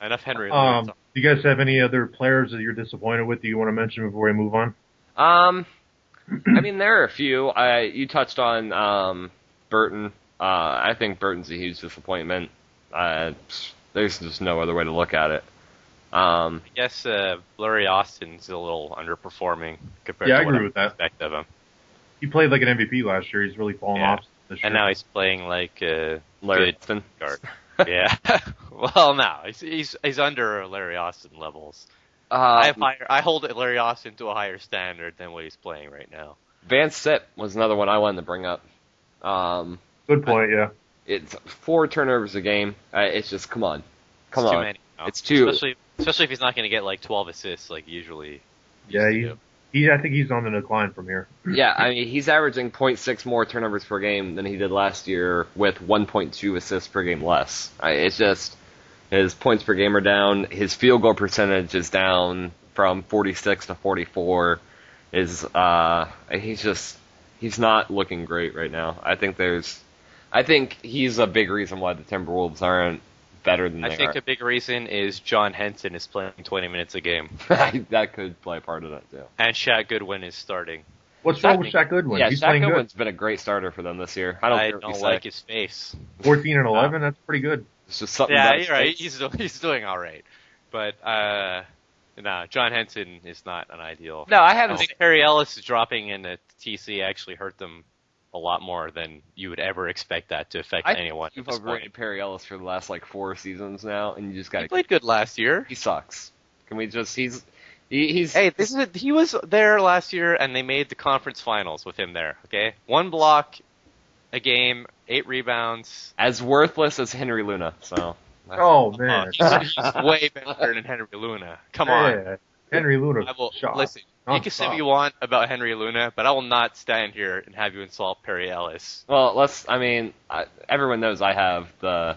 Enough Henry Luna. Do you guys have any other players that you're disappointed with that you want to mention before we move on? I mean, there are a few. You touched on Burton. I think Burton's a huge disappointment. There's just no other way to look at it. I guess Larry Austin's a little underperforming compared to I agree what with I that. expect of him. He played like an MVP last year. He's really fallen off this year. And now he's playing like Larry good guard. Yeah. Well, no, he's under Larry Austin levels. I hold Larry Austin to a higher standard than what he's playing right now. Van Sitt was another one I wanted to bring up. Good point, yeah. It's 4 turnovers a game. It's just, come on. Too many. It's too... Especially if he's not going to get like 12 assists like usually. Yeah, I think he's on the decline from here. Yeah, I mean, he's averaging 0.6 more turnovers per game than he did last year with 1.2 assists per game less. It's just, his points per game are down. His field goal percentage is down from 46 to 44. He's not looking great right now. I think he's a big reason why the Timberwolves aren't better than they are. I think a big reason is John Henson is playing 20 minutes a game. That could play part of that, too. And Shaq Goodwin is starting. What's wrong with Shaq Goodwin? Yeah, He's Shaq playing Goodwin's good. been a great starter for them this year. I don't like his face. 14 and 11, that's pretty good. It's just something you're right. He's doing all right. But, John Henson is not an ideal. No, I think Perry Ellis dropping in the TC actually hurt them a lot more than you would ever expect that to affect anyone. You've overrated Perry Ellis for the last 4 seasons now, and you just got to. He played good last year. He sucks. Can we just? He's. Hey, he was there last year, and they made the conference finals with him there. Okay, 1 block a game, 8 rebounds. As worthless as Henry Luna. So. Oh man, he's way better than Henry Luna. Come on, Henry Luna. Listen. You can say what you want about Henry Luna, but I will not stand here and have you insult Perry Ellis. Well, everyone knows I have the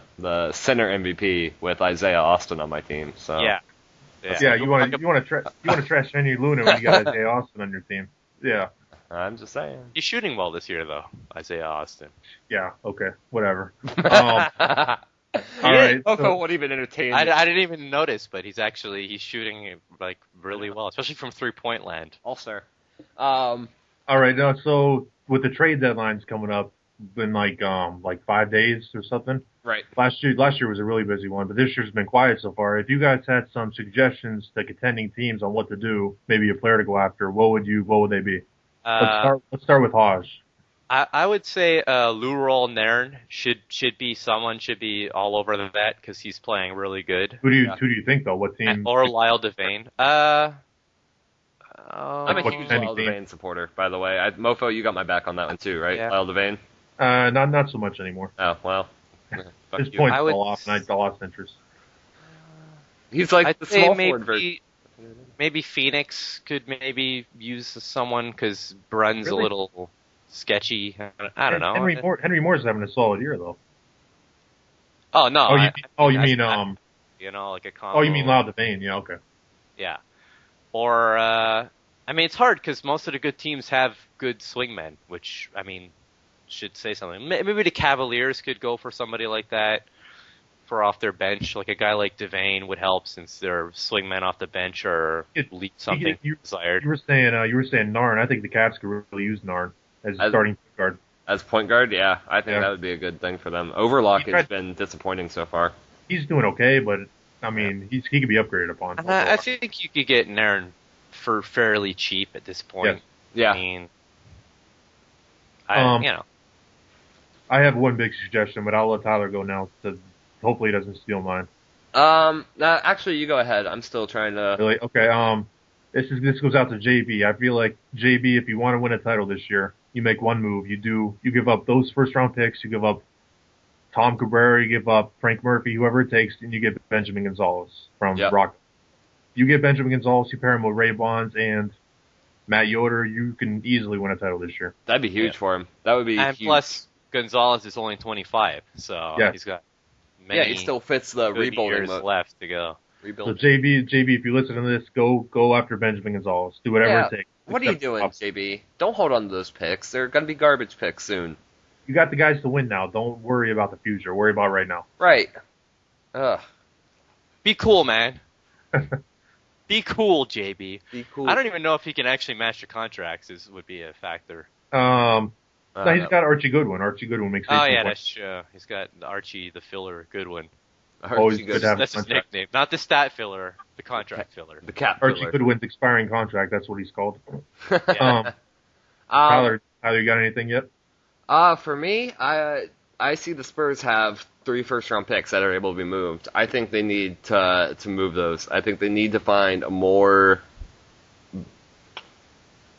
center MVP with Isaiah Austin on my team. So yeah. You want to trash Henry Luna when you got Isaiah Austin on your team. Yeah. I'm just saying. He's shooting well this year, though, Isaiah Austin. Yeah. Okay. Whatever. All right. Mofo won't even entertain. I didn't even notice, but he's shooting really well, especially from 3-point land. All-star. All right. Now, so with the trade deadlines coming up in 5 days or something. Right. Last year was a really busy one, but this year's been quiet so far. If you guys had some suggestions to contending teams on what to do, maybe a player to go after, what would they be? Let's start with Haj. I would say Lurol Nairn should be all over the vet because he's playing really good. Who do you think though? What team? Or Lyle Devane. I'm a huge Lyle Devane supporter, by the way. Mofo, you got my back on that one too, right? Yeah. Lyle Devane. Not so much anymore. Oh, well. His points fell off, and I lost interest. He's like I'd the say small forward version. Maybe Phoenix could maybe use someone because Brun's a little sketchy. I don't know. Henry Moore's having a solid year though. Oh no! You mean like a combo. Oh, you mean Loud Devane? Yeah, okay. Yeah, or I mean, it's hard because most of the good teams have good swingmen, which I mean should say something. Maybe the Cavaliers could go for somebody like that. For off their bench, like a guy like Devane would help since their swingmen off the bench are something desired. You were saying Narn. I think the Cavs could really use Narn as starting point guard. As point guard, yeah, I think that would be a good thing for them. Overlock has been disappointing so far. He's doing okay, but I mean, he could be upgraded upon. I think you could get Narn for fairly cheap at this point. Yes. Yeah, I mean, I have one big suggestion, but I'll let Tyler go now. Hopefully, he doesn't steal mine. Actually, you go ahead. I'm still trying to. Really? Okay. This goes out to JB. I feel like JB, if you want to win a title this year, you make one move. You give up those first round picks. You give up Tom Cabrera. You give up Frank Murphy, whoever it takes, and you get Benjamin Gonzalez from Rock. You get Benjamin Gonzalez. You pair him with Ray Bonds and Matt Yoder. You can easily win a title this year. That'd be huge for him. That would be. And huge. Plus, Gonzalez is only 25, so he's got. He still fits the rebuilding years left to go. So JB, if you listen to this, go after Benjamin Gonzalez. Do whatever it takes. What are you doing, JB? Don't hold on to those picks. They're going to be garbage picks soon. You got the guys to win now. Don't worry about the future. Worry about right now. Right. Ugh. Be cool, man. Be cool, JB. Be cool. I don't even know if he can actually match the contracts. Would be a factor. No, he's got Archie Goodwin. Archie Goodwin makes. Oh yeah, that's true. He's got Archie the filler Goodwin. That's his nickname, not the stat filler, the contract filler. The cap Archie filler. Goodwin's expiring contract. That's what he's called. Yeah. Tyler, you got anything yet? For me, I see the Spurs have 3 first-round picks that are able to be moved. I think they need to move those. I think they need to find a more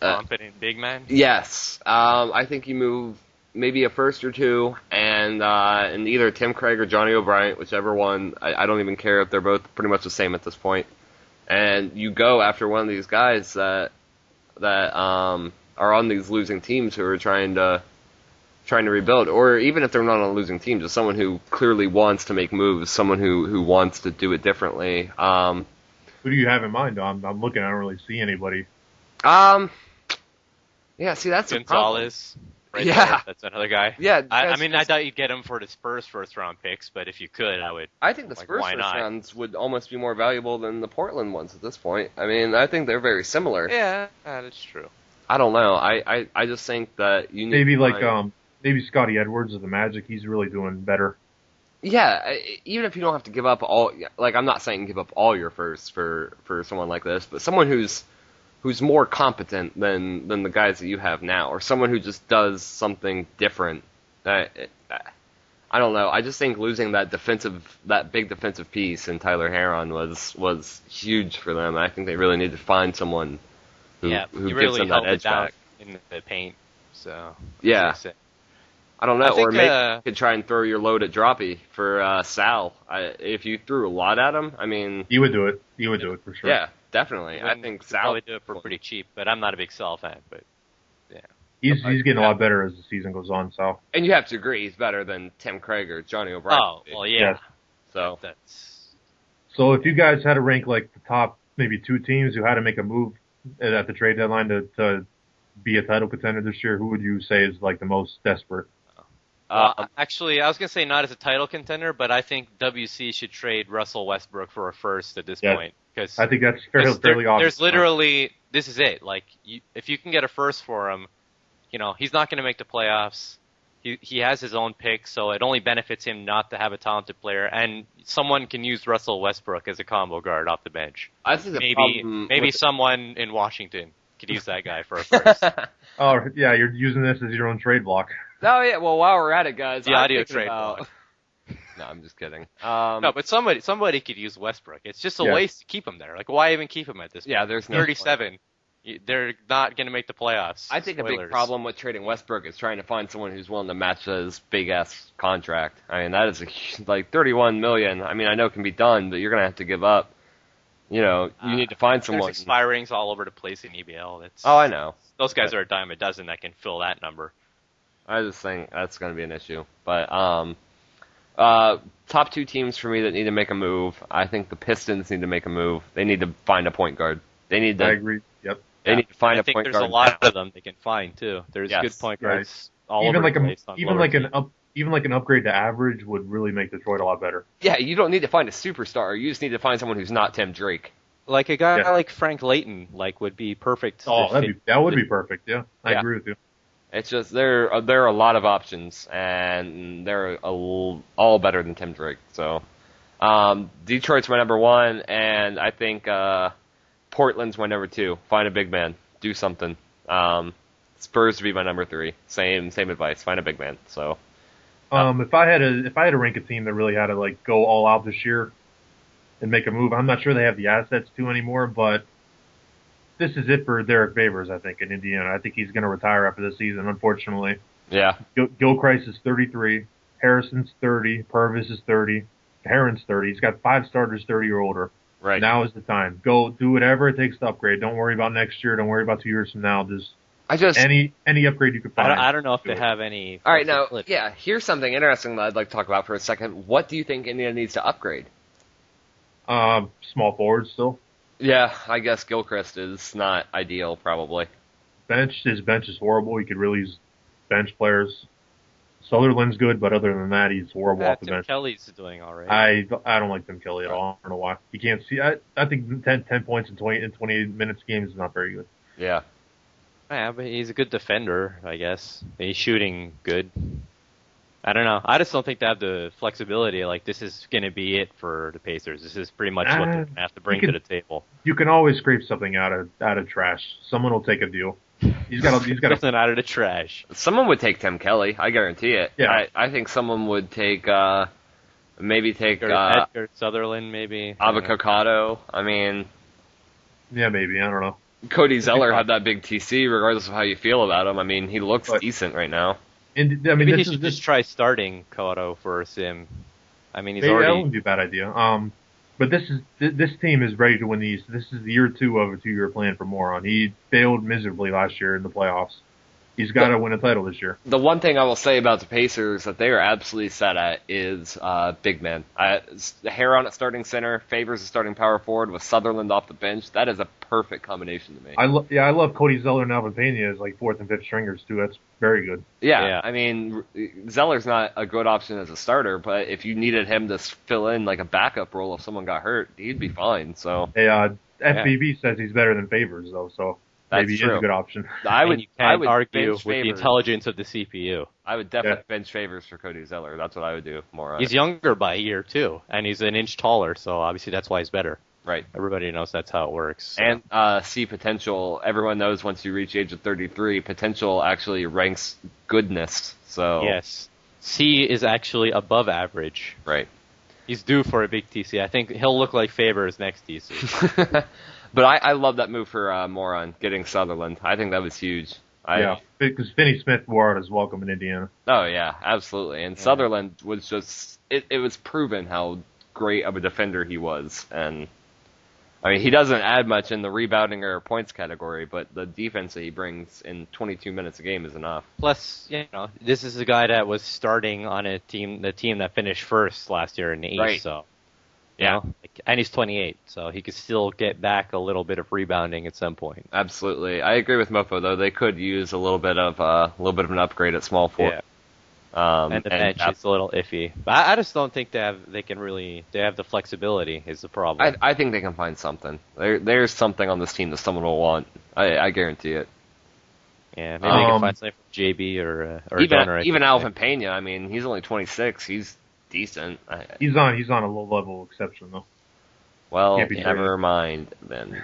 competent big man. Yes, I think you move maybe a first or 2, and either Tim Craig or Johnny O'Bryant, whichever one. I don't even care if they're both pretty much the same at this point. And you go after one of these guys that are on these losing teams who are trying to rebuild, or even if they're not on a losing team, just someone who clearly wants to make moves, someone who wants to do it differently. Who do you have in mind? I'm looking. I don't really see anybody. Yeah, see, that's Gonzalez. Right yeah, there. That's another guy. Yeah, I mean, I thought you'd get him for the Spurs first-round picks, but if you could, I would. I think the Spurs first rounds would almost be more valuable than the Portland ones at this point. I mean, I think they're very similar. Yeah, that's true. I don't know. I just think that you need maybe Scotty Edwards of the Magic. He's really doing better. Yeah, even if you don't have to give up all, like I'm not saying give up all your firsts for someone like this, but someone who's more competent than the guys that you have now, or someone who just does something different. I don't know. I just think losing that big defensive piece in Tyler Herron was huge for them. I think they really need to find someone who really gives them that edge back in the paint. So yeah. I don't know, or maybe you could try and throw your load at Droppy for Sal. If you threw a lot at him, I mean... You would do it. You would do it, for sure. Yeah, definitely. I think Sal... probably do it for pretty cheap, but I'm not a big Sal fan, but yeah. He's getting a lot better as the season goes on, Sal. And you have to agree, he's better than Tim Craig or Johnny O'Brien. Oh, well, yeah. So So if you guys had to rank, like, the top maybe 2 teams who had to make a move at the trade deadline to be a title contender this year, who would you say is, like, the most desperate? Actually, I was going to say not as a title contender, but I think WC should trade Russell Westbrook for a first at this point. Cause I think that's fairly obvious. There's literally, this is it. Like, if you can get a first for him, he's not going to make the playoffs. He has his own pick, so it only benefits him not to have a talented player. And someone can use Russell Westbrook as a combo guard off the bench. I think maybe someone in Washington could use that guy for a first. Oh, yeah, you're using this as your own trade block. Oh, yeah, well, while we're at it, guys. The audio trade block. No, I'm just kidding. No, but somebody could use Westbrook. It's just a waste to keep him there. Like, why even keep him at this point? Yeah, there's no 37. point. They're not going to make the playoffs. I think a big problem with trading Westbrook is trying to find someone who's willing to match his big-ass contract. I mean, that is like $31 million. I mean, I know it can be done, but you're going to have to give up. You know, you need to find someone. There's expirings all over the place in EBL. Oh, I know. Those guys are a dime a dozen that can fill that number. I just think that's going to be an issue. But top two teams for me that need to make a move. I think the Pistons need to make a move. They need to find a point guard. They need to. I agree. Yep. They need to find a point guard. I think there's a lot of them they can find too. There's good point guards all over the place. Even like an upgrade to average would really make Detroit a lot better. Yeah, you don't need to find a superstar. You just need to find someone who's not Tim Drake. Like a guy like Frank Layton, would be perfect. Oh, that would be perfect. Yeah, I agree with you. It's just there are a lot of options, and they're all better than Tim Drake. So Detroit's my number one, and I think Portland's my number two. Find a big man, do something. Spurs to be my number three. Same advice. Find a big man. So if I had to rank a team that really had to go all out this year and make a move, I'm not sure they have the assets to anymore, but this is it for Derek Favors, I think, in Indiana. I think he's going to retire after this season, unfortunately. Yeah. Gilchrist is 33. Harrison's 30. Purvis is 30. Heron's 30. He's got 5 starters 30 or older. Right. Now is the time. Go do whatever it takes to upgrade. Don't worry about next year. Don't worry about 2 years from now. Just any upgrade you could find. I don't know if they have any. All right, now, here's something interesting that I'd like to talk about for a second. What do you think Indiana needs to upgrade? Small forwards still. Yeah, I guess Gilchrist is not ideal, probably. His bench is horrible. He could really use bench players. Sutherland's good, but other than that, he's horrible off the bench. Tim Kelly's doing all right. I don't like Tim Kelly at all. I don't know why. You can't see. I think 10 points in 28 minutes game is not very good. Yeah. Yeah, but he's a good defender, I guess. He's shooting good. I don't know. I just don't think they have the flexibility. This is going to be it for the Pacers. This is pretty much what they're going to have to bring to the table. You can always scrape something out of trash. Someone will take a deal. He's got something out of the trash. Someone would take Tim Kelly. I guarantee it. Yeah. I think someone would take Edgar Sutherland, maybe. Avocado. I mean. Yeah, maybe. I don't know. Cody Zeller had that big TC, regardless of how you feel about him. I mean, he looks decent right now. And maybe he should just try starting Cotto for Sim. I mean, that wouldn't be a bad idea. But this team is ready to win the East. This is year 2 of a 2-year plan for Moron. He failed miserably last year in the playoffs. He's got to win a title this year. The one thing I will say about the Pacers that they are absolutely set at is big man. Heron at starting center, Favors at starting power forward with Sutherland off the bench. That is a perfect combination to me. I love Cody Zeller and Alvin Pena as 4th and 5th stringers too. That's very good. Yeah, I mean, Zeller's not a good option as a starter, but if you needed him to fill in a backup role if someone got hurt, he'd be fine. So FBB says he's better than Favors though, so. Maybe true. He's a good option. I would argue with the intelligence of the CPU. I would definitely bench Favors for Cody Zeller. That's what I would do more. He's younger by a year too, and he's an inch taller, so obviously that's why he's better. Right. Everybody knows that's how it works. So. And see potential. Everyone knows once you reach the age of 33, potential actually ranks goodness. So yes, C is actually above average. Right. He's due for a big TC. I think he'll look like Favors next TC. But I love that move for Moron, getting Sutherland. I think that was huge. Because Finney Smith wore out his welcome in Indiana. Oh, yeah, absolutely. And Sutherland was just, it was proven how great of a defender he was. And, I mean, he doesn't add much in the rebounding or points category, but the defense that he brings in 22 minutes a game is enough. Plus, this is a guy that was starting on the team that finished first last year in the East, right. So. Yeah, and he's 28, so he could still get back a little bit of rebounding at some point. Absolutely, I agree with Mofo though. They could use a little bit of an upgrade at small forward. Yeah. And the bench is a little iffy. But I just don't think they have the flexibility is the problem. I think they can find something. There's something on this team that someone will want. I guarantee it. Yeah, maybe they can find something from JB or even Alvin Pena. I mean, he's only 26. He's decent. He's on a low level exception though. Well, never mind then.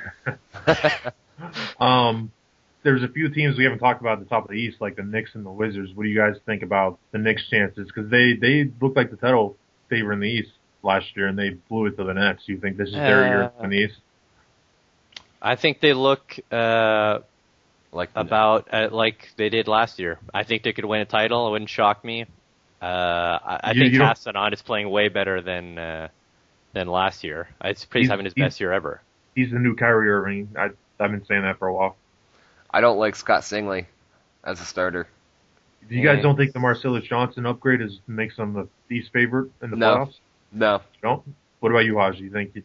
There's a few teams we haven't talked about at the top of the East, like the Knicks and the Wizards. What do you guys think about the Knicks' chances? Because they looked like the title favor in the East last year, and they blew it to the Nets. Do you think this is their year in the East? I think they look Like they did last year. I think they could win a title. It wouldn't shock me. I think Castanon is playing way better than last year. He's having his best year ever. He's the new Kyrie Irving. I've been saying that for a while. I don't like Scott Singley as a starter. Do you guys don't think the Marcellus Johnson upgrade makes him the East favorite in the playoffs? No. You don't? What about you, Haji? You think?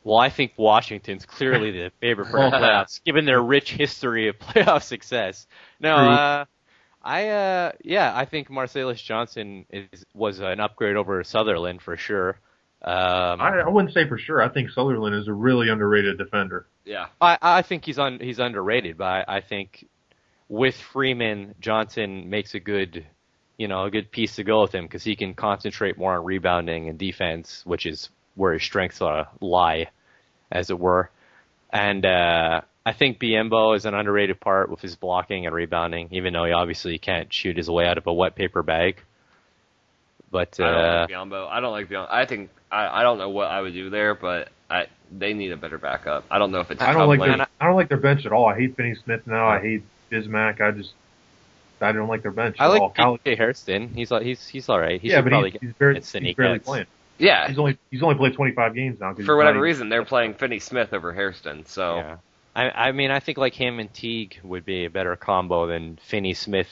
Well, I think Washington's clearly the favorite for the playoffs, given their rich history of playoff success. No, I think Marcellus Johnson was an upgrade over Sutherland for sure. I wouldn't say for sure. I think Sutherland is a really underrated defender. Yeah. I think he's underrated, but I think with Freeman, Johnson makes a good piece to go with him because he can concentrate more on rebounding and defense, which is where his strengths lie, as it were. And I think Biyombo is an underrated part with his blocking and rebounding, even though he obviously can't shoot his way out of a wet paper bag. But I don't like Biyombo. I don't like Biyombo. I think I don't know what I would do there, but they need a better backup. I don't know if it's. I don't like their bench at all. I hate Finney Smith now. I hate Bismack. I don't like their bench at all. I like P.J. Hairston. He's all right. He's barely playing. Yeah, he's only played 25 games now. For whatever reason, they're playing Finney Smith over Hairston. So yeah. I think like him and Teague would be a better combo than Finney Smith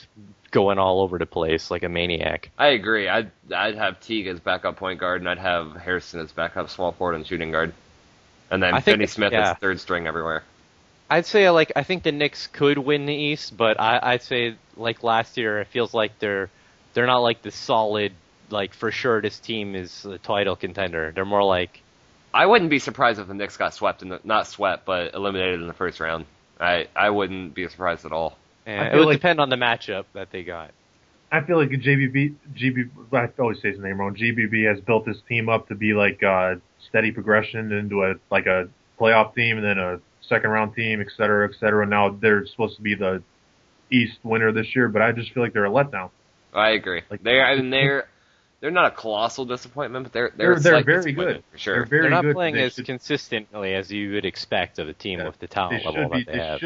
going all over the place like a maniac. I agree. I'd have Teague as backup point guard, and I'd have Hairston as backup small forward and shooting guard, and then Finney Smith as third string everywhere. I'd say I think the Knicks could win the East, but I'd say like last year, it feels like they're not like the solid for sure this team is a title contender. They're more like. I wouldn't be surprised if the Knicks got not swept, but eliminated in the first round. I wouldn't be surprised at all. It would depend on the matchup that they got. I feel like I always say his name wrong. GBB has built this team up to be like a steady progression into a playoff team and then a second round team, et cetera, et cetera. Now they're supposed to be the East winner this year, but I just feel like they're a letdown. I agree. They're not a colossal disappointment, but they're very good for sure. They're not playing as consistently as you would expect of a team with the talent level that they have.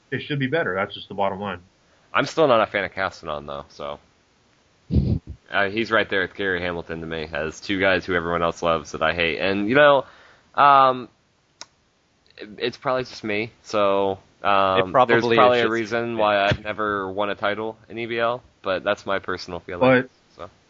They should be better. That's just the bottom line. I'm still not a fan of Castanon though, so he's right there with Gary Hamilton to me as two guys who everyone else loves that I hate. And it's probably just me. So there's probably a reason why I've never won a title in EBL, but that's my personal feeling. But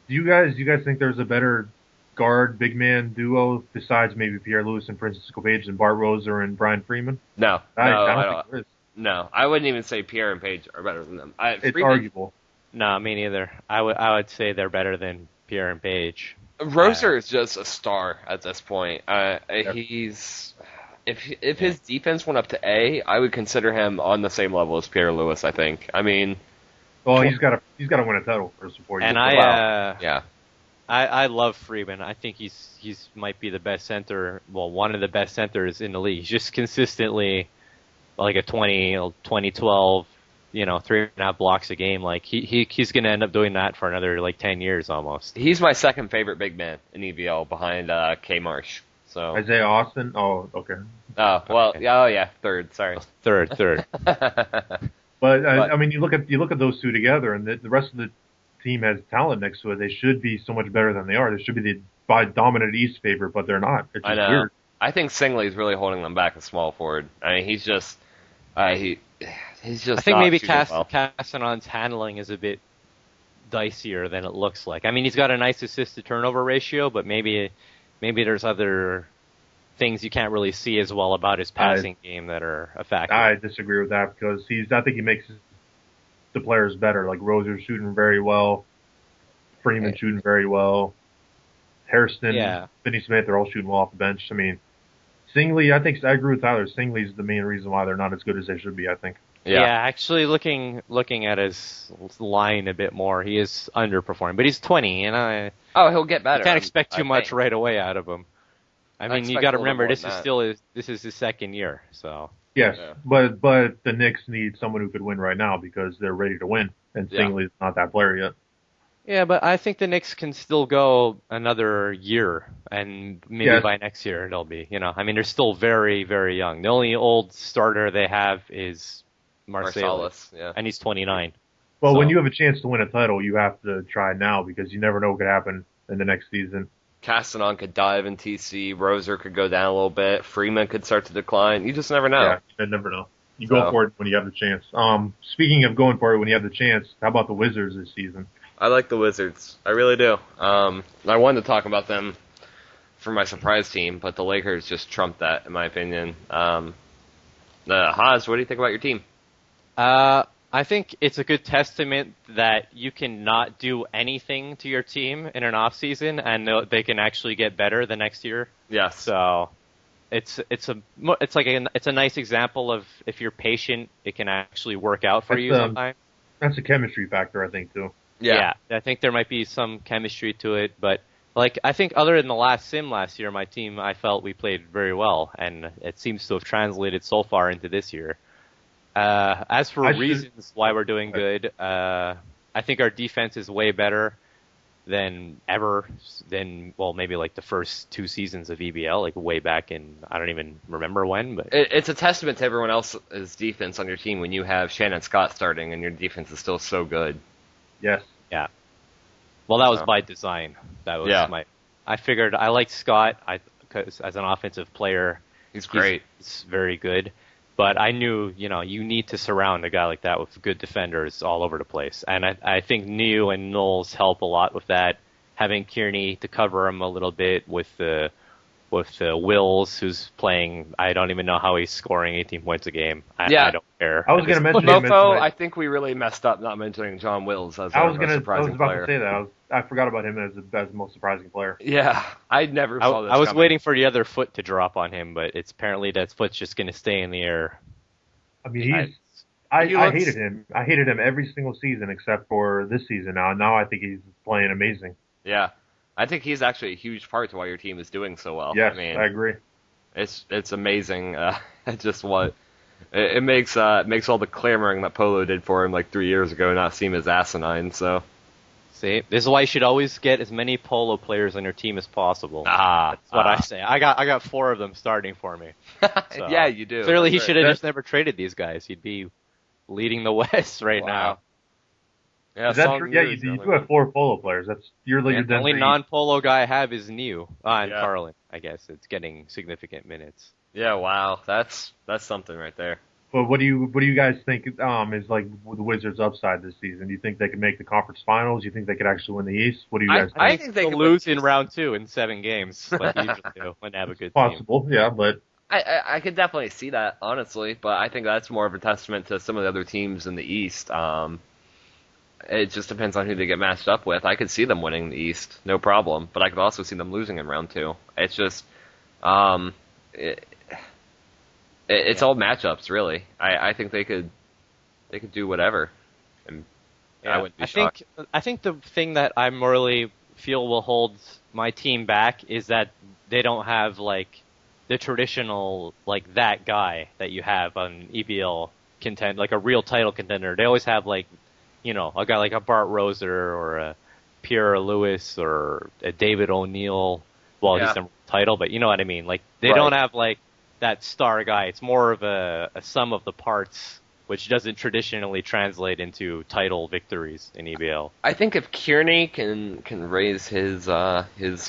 do you guys think there's a better guard big man duo besides maybe Pierre Lewis and Francisco Page than Bart Roser and Brian Freeman? No, I don't think there is. No, I wouldn't even say Pierre and Page are better than them. It's arguable. No, me neither. I would say they're better than Pierre and Page. Roser is just a star at this point. He's if his defense went up to A, I would consider him on the same level as Pierre Lewis. I think. I mean. Well, he's got to win a title first before. And I love Freeman. I think he's might be the best center. Well, one of the best centers in the league. He's just consistently like a 12, 3.5 blocks a game. Like he's going to end up doing that for another 10 years almost. He's my second favorite big man in EBL behind K Marsh. So Isaiah Austin. Oh, okay. Oh well. Okay. Oh yeah, third. Sorry. Third. But I mean, you look at those two together, and the rest of the team has talent next to it. They should be so much better than they are. They should be the dominant East favorite, but they're not. It's just weird. I think Singley's really holding them back as small forward. I mean, he's just he's just. I think maybe Castanon's handling is a bit dicier than it looks like. I mean, he's got a nice assist to turnover ratio, but maybe there's other things you can't really see as well about his passing game that are a factor. I disagree with that because I think he makes the players better. Like Roser shooting very well, Freeman shooting very well, Hairston, Finney Smith, they're all shooting well off the bench. I mean, Singley, I agree with Tyler. Singley's the main reason why they're not as good as they should be, I think. Yeah, actually looking at his line a bit more, he is underperforming. But he's 20, and he'll get better. You can't expect too much right away out of him. I mean, you got to remember this is his second year, so. Yes, but the Knicks need someone who could win right now because they're ready to win, and Singley's not that player yet. Yeah, but I think the Knicks can still go another year. and maybe by next year it'll be. I mean, they're still very, very young. The only old starter they have is Marsalis, and he's 29. Well, when you have a chance to win a title, you have to try now because you never know what could happen in the next season. Castanon could dive in TC. Roser could go down a little bit. Freeman could start to decline. You just never know. Yeah, you never know. You go for it when you have the chance. Speaking of going for it when you have the chance, how about the Wizards this season? I like the Wizards. I really do. I wanted to talk about them for my surprise team, but the Lakers just trumped that, in my opinion. Haas, what do you think about your team? I think it's a good testament that you can not do anything to your team in an off season, and they can actually get better the next year. Yes. So it's a nice example of if you're patient, it can actually work out for you sometimes. That's a chemistry factor, I think, too. Yeah, I think there might be some chemistry to it, but I think other than the last year, my team, I felt we played very well, and it seems to have translated so far into this year. As for reasons why we're doing good, I think our defense is way better than maybe the first 2 seasons of EBL, way back in, I don't even remember when. But it's a testament to everyone else's defense on your team when you have Shannon Scott starting and your defense is still so good. Yes. Yeah. Well, that was by design. That was I figured I liked Scott because as an offensive player, he's great. He's very good. But I knew, you need to surround a guy like that with good defenders all over the place. And I think Niu and Knowles help a lot with that. Having Kearney to cover him a little bit with Wills, who's playing, I don't even know how he's scoring 18 points a game. I don't care. I was going to mention Mofo, I think we really messed up not mentioning John Wills as a surprising player. I was about to say that. I forgot about him as the most surprising player. Yeah, I never saw this I was coming. waiting for the other foot to drop on him, but it's apparently that foot's just going to stay in the air. I mean, I hated him. I hated him every single season except for this season. Now I think he's playing amazing. Yeah, I think he's actually a huge part to why your team is doing so well. Yes, I agree. It's amazing. Just what it makes all the clamoring that Polo did for him 3 years ago not seem as asinine. So. See, this is why you should always get as many Polo players on your team as possible. That's what I say. I got 4 of them starting for me. So, yeah, you do. Clearly, he should have just never traded these guys. He'd be leading the West right now. Yeah, that's true? Yeah, you do have 4 Polo players. You're the only non-Polo guy I have is Niu and Carlin. I guess it's getting significant minutes. Yeah, wow, that's something right there. But what do you guys think is the Wizards' upside this season? Do you think they could make the conference finals? Do you think they could actually win the East? What do you guys think? I think they could lose in round 2 in 7 games, like they usually do when they have a good team. Possible, yeah, but I could definitely see that, honestly. But I think that's more of a testament to some of the other teams in the East. It just depends on who they get matched up with. I could see them winning the East, no problem. But I could also see them losing in round 2. It's just, it's all matchups, really. I think they could do whatever. And I wouldn't be shocked. I think the thing that I really feel will hold my team back is that they don't have the traditional that guy that you have on EBL a real title contender. They always have a guy like a Bart Roser or a Pierre Lewis or a David O'Neill. Well, he's the title, but you know what I mean. They don't have that star guy. It's more of a sum of the parts, which doesn't traditionally translate into title victories in EBL. I think if Kearney can raise his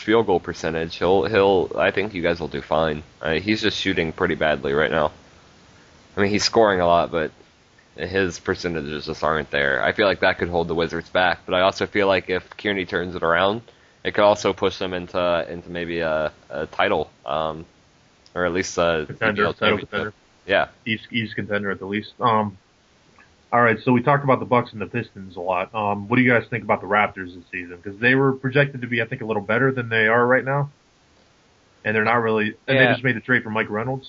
field goal percentage, I think you guys will do fine. He's just shooting pretty badly right now. I mean, he's scoring a lot, but his percentages just aren't there. I feel like that could hold the Wizards back, but I also feel like if Kearney turns it around, it could also push them into maybe a title. Or at least a title contender. Yeah, East contender at the least. All right, so we talked about the Bucks and the Pistons a lot. What do you guys think about the Raptors this season? Because they were projected to be, I think, a little better than they are right now, and they're not really. And they just made the trade for Mike Reynolds.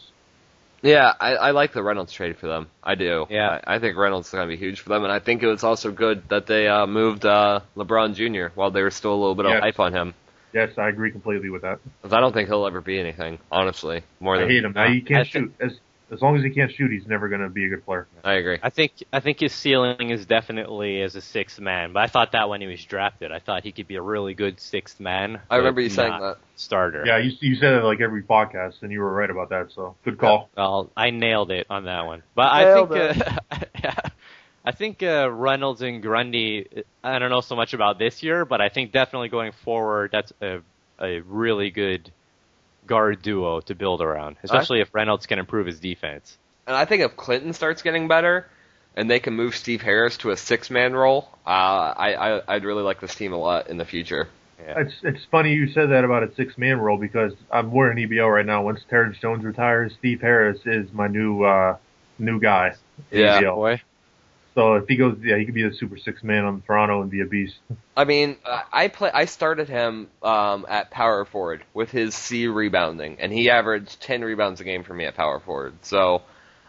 Yeah, I like the Reynolds trade for them. I do. Yeah, I think Reynolds is going to be huge for them, and I think it was also good that they moved LeBron Jr. while there was still a little bit of hype on him. Yes, I agree completely with that. Because I don't think he'll ever be anything, honestly. I hate him. He can't shoot. As long as he can't shoot, he's never going to be a good player. I agree. I think his ceiling is definitely as a sixth man, but I thought that when he was drafted. I thought he could be a really good sixth man. I remember you saying that. Starter. Yeah, you said it like every podcast, and you were right about that, so good call. Well, I nailed it on that one. But I think Reynolds and Grundy, I don't know so much about this year, but I think definitely going forward, that's a really good guard duo to build around, especially if Reynolds can improve his defense. And I think if Clinton starts getting better, and they can move Steve Harris to a six-man role, I'd really like this team a lot in the future. Yeah. It's funny you said that about a six-man role because we're in EBL right now. Once Terrence Jones retires, Steve Harris is my new guy. Yeah, EBL. Boy. So if he goes, he could be the super six-man on Toronto and be a beast. I mean, I started him at power forward with his C rebounding, and he averaged 10 rebounds a game for me at power forward. So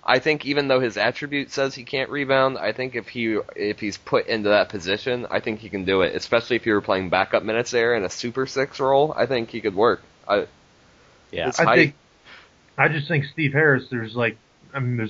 I think even though his attribute says he can't rebound, I think if he's put into that position, I think he can do it. Especially if you were playing backup minutes there in a super six role, I think he could work. I just think Steve Harris. There's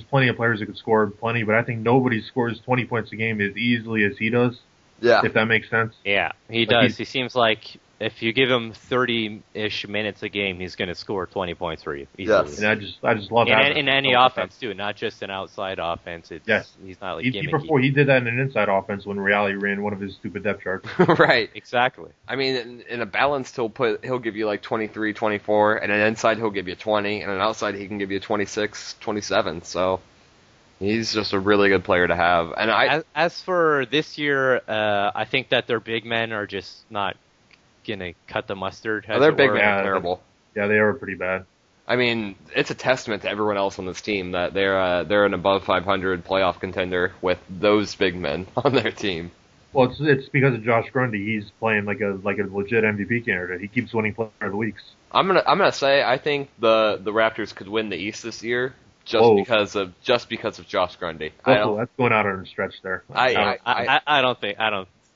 plenty of players that could score plenty, but I think nobody scores 20 points a game as easily as he does. Yeah, if that makes sense. Yeah, he does. He seems like if you give him 30-ish minutes a game, he's going to score 20 points for you easily. Yes. And I just love that. In any offense, too, not just an outside offense. He's not like gimmicky. He did that in an inside offense when Reale ran one of his stupid depth charts. Right. Exactly. I mean, in a balanced, he'll give you like 23, 24, and an inside he'll give you 20, and an outside he can give you 26, 27, so he's just a really good player to have. And as for this year, I think that their big men are just not gonna cut the mustard. Their big men are terrible. Yeah, they are pretty bad. I mean, it's a testament to everyone else on this team that they're an above 500 playoff contender with those big men on their team. Well, it's because of Josh Grundy. He's playing like a legit MVP candidate. He keeps winning Player of the Weeks. I'm gonna say I think the Raptors could win the East this year just because of Josh Grundy. That's going out on a stretch there.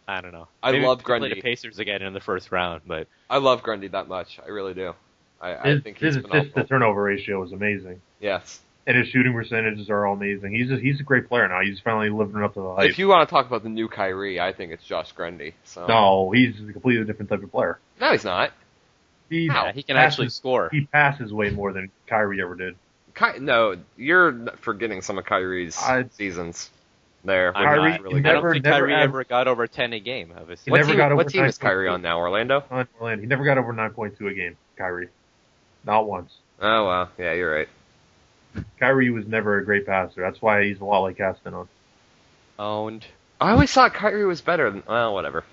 I don't know. Maybe love Grundy. Play the Pacers again in the first round, but I love Grundy that much. I really do. I think his assist to turnover ratio is amazing. Yes. And his shooting percentages are all amazing. He's a great player now. He's finally living up to the hype. If you want to talk about the new Kyrie, I think it's Josh Grundy. So. No, he's a completely different type of player. No, he's not. He can actually score. He passes way more than Kyrie ever did. No, you're forgetting some of Kyrie's seasons. There, I don't think Kyrie ever got over 10 a game. What team is Kyrie on now? Orlando? Orlando. He never got over 9.2 a game. Kyrie, not once. Oh wow, yeah, you're right. Kyrie was never a great passer. That's why he's a lot like Castanon. Owned. I always thought Kyrie was better than. Well, whatever.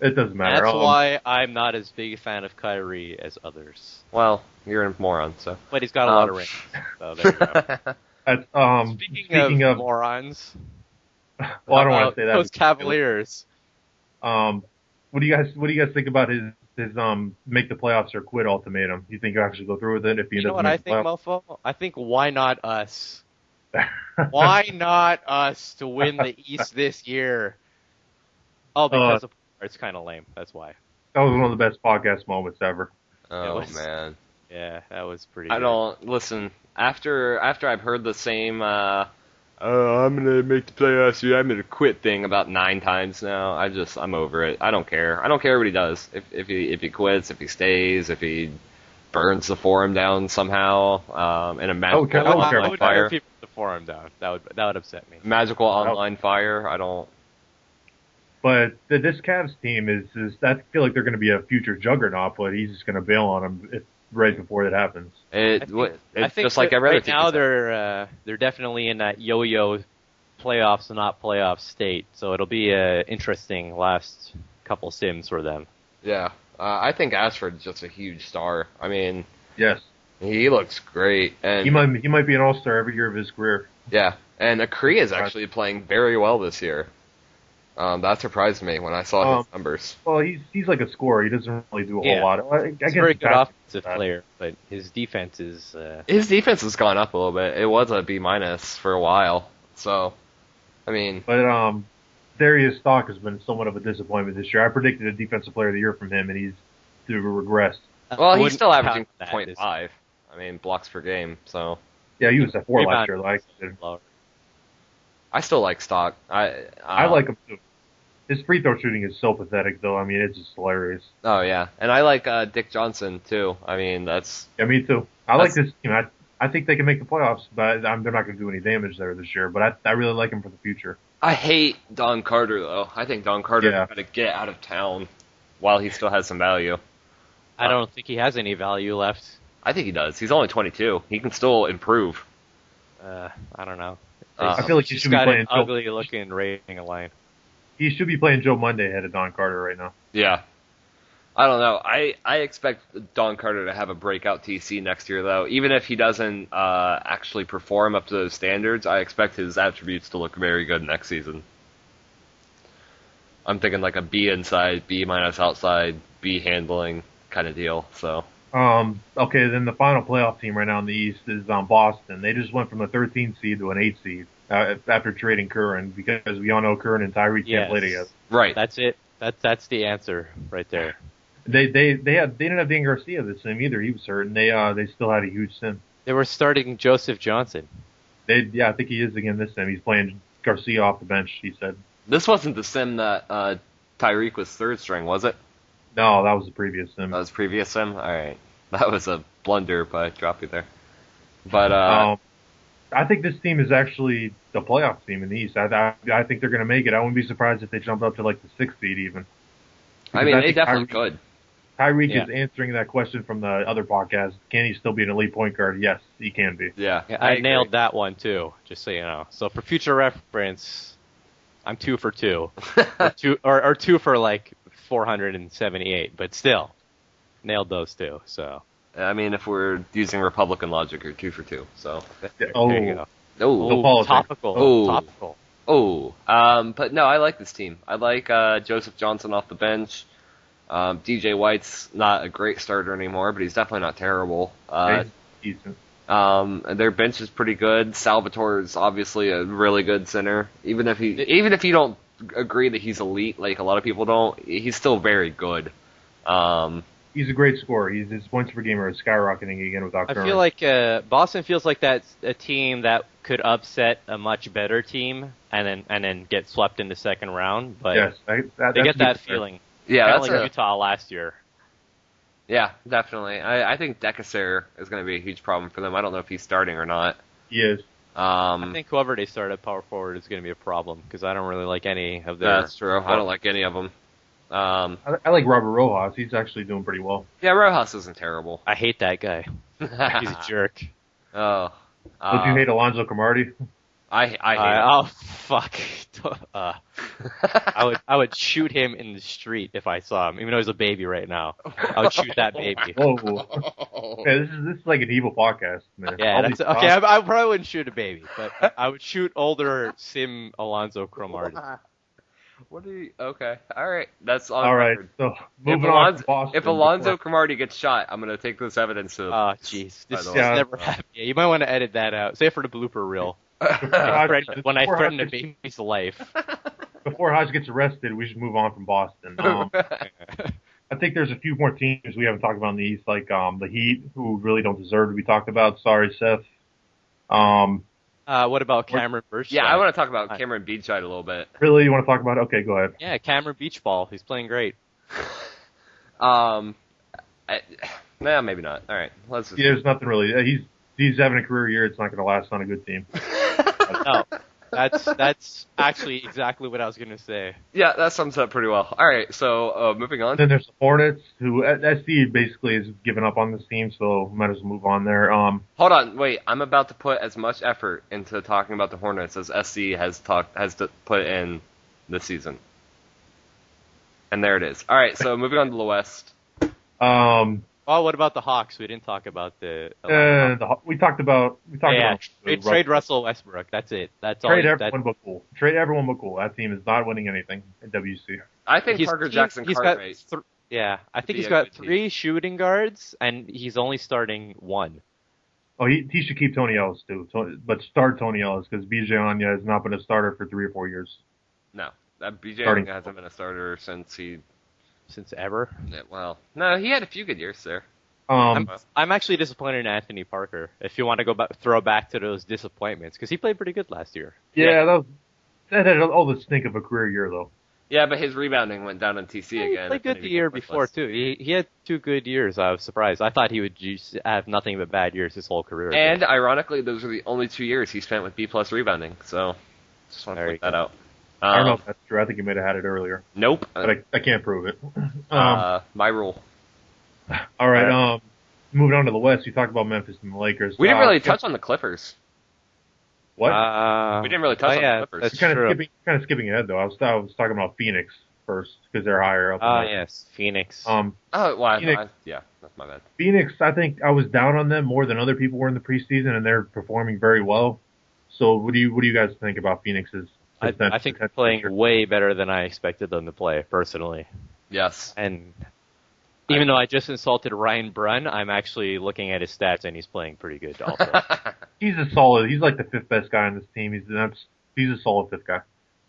It doesn't matter. That's why I'm not as big a fan of Kyrie as others. Well, you're a moron, so. But he's got a lot of rings. So there you go. Speaking of morons. Well, I don't want to say that. Those Cavaliers. What do you guys think about his make the playoffs or quit ultimatum? You think he'll actually go through with it if he doesn't make the playoffs? You know what I think, Mofo? I think why not us? Why not us to win the East this year? Oh, because it's kind of lame. That's why. That was one of the best podcast moments ever. Oh man. Yeah, that was pretty. I don't listen after I've heard the same. I'm gonna make the playoffs. I'm gonna quit thing about 9 times now. I'm over it. I don't care. I don't care what he does. If he quits, if he stays, if he burns the forum down somehow in a magical online fire. People the forum down. That would upset me. Magical online fire. I don't. But this Cavs team is I feel like they're going to be a future juggernaut, but he's just going to bail on them right before it happens. It's just like every other team. Right now they're definitely in that yo-yo playoffs and not playoff state, so it'll be a interesting last couple sims for them. Yeah, I think Ashford's just a huge star. I mean, yes, he looks great, and he might be an all-star every year of his career. Yeah, and Akri is actually playing very well this year. That surprised me when I saw his numbers. Well, he's like a scorer. He doesn't really do a whole lot. He's a very good offensive player, but his defense is... His defense has gone up a little bit. It was a B- for a while. So, I mean... But Darius Stock has been somewhat of a disappointment this year. I predicted a Defensive Player of the Year from him, and he's regressed. Well, he's still averaging 0.5. I mean, blocks per game, so... Yeah, he was at 4 last Rebound year. lower. I still like Stock. I like him too. His free throw shooting is so pathetic, though. I mean, it's just hilarious. Oh yeah, and I like Dick Johnson too. I mean, that's Yeah, me too. I like this team. I think they can make the playoffs, but they're not going to do any damage there this year. But I really like him for the future. I hate Don Carter though. I think Don Carter got to get out of town while he still has some value. I don't think he has any value left. I think he does. He's only 22. He can still improve. I don't know. I feel like he should be got playing an ugly-looking rating line. He should be playing Joe Monday ahead of Don Carter right now. Yeah. I don't know. I expect Don Carter to have a breakout TC next year, though. Even if he doesn't actually perform up to those standards, I expect his attributes to look very good next season. I'm thinking like a B inside, B minus outside, B handling kind of deal. So. Okay, then the final playoff team right now in the East is Boston. They just went from a 13 seed to an 8 seed after trading Curran, because we all know Curran and Tyree can't play together. Right. That's it. That's the answer right there. They didn't have Dan Garcia this sim either. He was hurt, and they still had a huge sim. They were starting Joseph Johnson. I think he is again this sim. He's playing Garcia off the bench. He said this wasn't the sim that Tyreek was third string, was it? No, that was the previous sim. That was previous sim. All right, that was a blunder by dropping there. But I think this team is actually the playoff team in the East. I think they're going to make it. I wouldn't be surprised if they jump up to like the 6th seed even. I mean, they definitely could. Tyreek is answering that question from the other podcast. Can he still be an elite point guard? Yes, he can be. Yeah, I nailed that one too, just so you know. So for future reference, I'm 2 for 2. or 2 for like 478, but still, nailed those two. So I mean, if we're using Republican logic, you're 2 for 2. So there you go. Oh, topical. Oh. Topical. Oh, but no, I like this team. I like Joseph Johnson off the bench. DJ White's not a great starter anymore, but he's definitely not terrible. Decent. Their bench is pretty good. Salvatore's obviously a really good center. Even if you don't agree that he's elite, like a lot of people don't, he's still very good. He's a great scorer. His points per game are skyrocketing again without Curran. I feel like Boston feels like that's a team that could upset a much better team and then get swept in the second round. But yes, they get that feeling. Yeah, kind that's of like Utah last year. Yeah, definitely. I think Decatur is going to be a huge problem for them. I don't know if he's starting or not. He is. I think whoever they start at power forward is going to be a problem because I don't really like any of their. That's true. I don't like any of them. I like Robert Rojas. He's actually doing pretty well. Yeah, Rojas isn't terrible. I hate that guy. He's a jerk. Oh. Don't you hate Alonzo Cromartie? I hate him. Oh fuck! I would shoot him in the street if I saw him, even though he's a baby right now. I would shoot that baby. Whoa. Yeah, this is like an evil podcast, man. Yeah, that's okay. I probably wouldn't shoot a baby, but I would shoot older Sim Alonzo Cromartie. What are you? Okay, all right. That's all right. So moving on to Boston. If Alonzo Cromartie gets shot, I'm gonna take this evidence to. Oh jeez, this never happened. Yeah, you might want to edit that out. Say it for the blooper reel. When I threaten a baby's life. Before Hodge gets arrested, we should move on from Boston. I think there's a few more teams we haven't talked about in the East, like the Heat, who really don't deserve to be talked about. Sorry, Seth. What about Cameron Burchett? Yeah, I want to talk about Cameron Beachside a little bit. Really? You want to talk about it? Okay, go ahead. Yeah, Cameron Beachball. He's playing great. Maybe not. All right, let's. Just... Yeah, there's nothing really. He's having a career year. It's not going to last on a good team. No, that's actually exactly what I was going to say. Yeah, that sums up pretty well. All right, so moving on. Then there's the Hornets, who SC basically has given up on this team, so might as well move on there. Hold on, wait. I'm about to put as much effort into talking about the Hornets as SC has put in this season. And there it is. All right, so moving on to the West. Oh, what about the Hawks? We didn't talk about we talked about trade Russell Westbrook. That's it. That's trade all. Everyone but cool. Trade everyone but cool. That team is not winning anything in WC. I think Parker Jackson Cartwright. I think he's got 3 shooting guards, and he's only starting 1. Oh, he should keep Tony Ellis too, but start Tony Ellis because BJ Anya has not been a starter for 3 or 4 years. No, BJ Anya hasn't been a starter since ever. Yeah, well, no, he had a few good years there. I'm actually disappointed in Anthony Parker. If you want to throw back to those disappointments, because he played pretty good last year. Yeah, that had all the stink of a career year, though. Yeah, but his rebounding went down on TC again. He played good the year before, too. He had 2 good years. I was surprised. I thought he would have nothing but bad years his whole career. And, ironically, those are the only 2 years he spent with B-plus rebounding. So, just want to point that out. I don't know if that's true. I think he might have had it earlier. Nope. But I can't prove it. My rule. All right, moving on to the West, you talked about Memphis and the Lakers. We didn't really touch on the Clippers. What? We didn't really touch on the Clippers. That's kind of skipping ahead, though. I was talking about Phoenix first, because they're higher up. Yes, Phoenix. Phoenix, that's my bad. Phoenix, I think I was down on them more than other people were in the preseason, and they're performing very well. So what do you guys think about Phoenix's? I think they're playing way better than I expected them to play, personally. Yes. And even though I just insulted Ryan Brunn, I'm actually looking at his stats, and he's playing pretty good also. He's like the 5th best guy on this team. He's a solid 5th guy.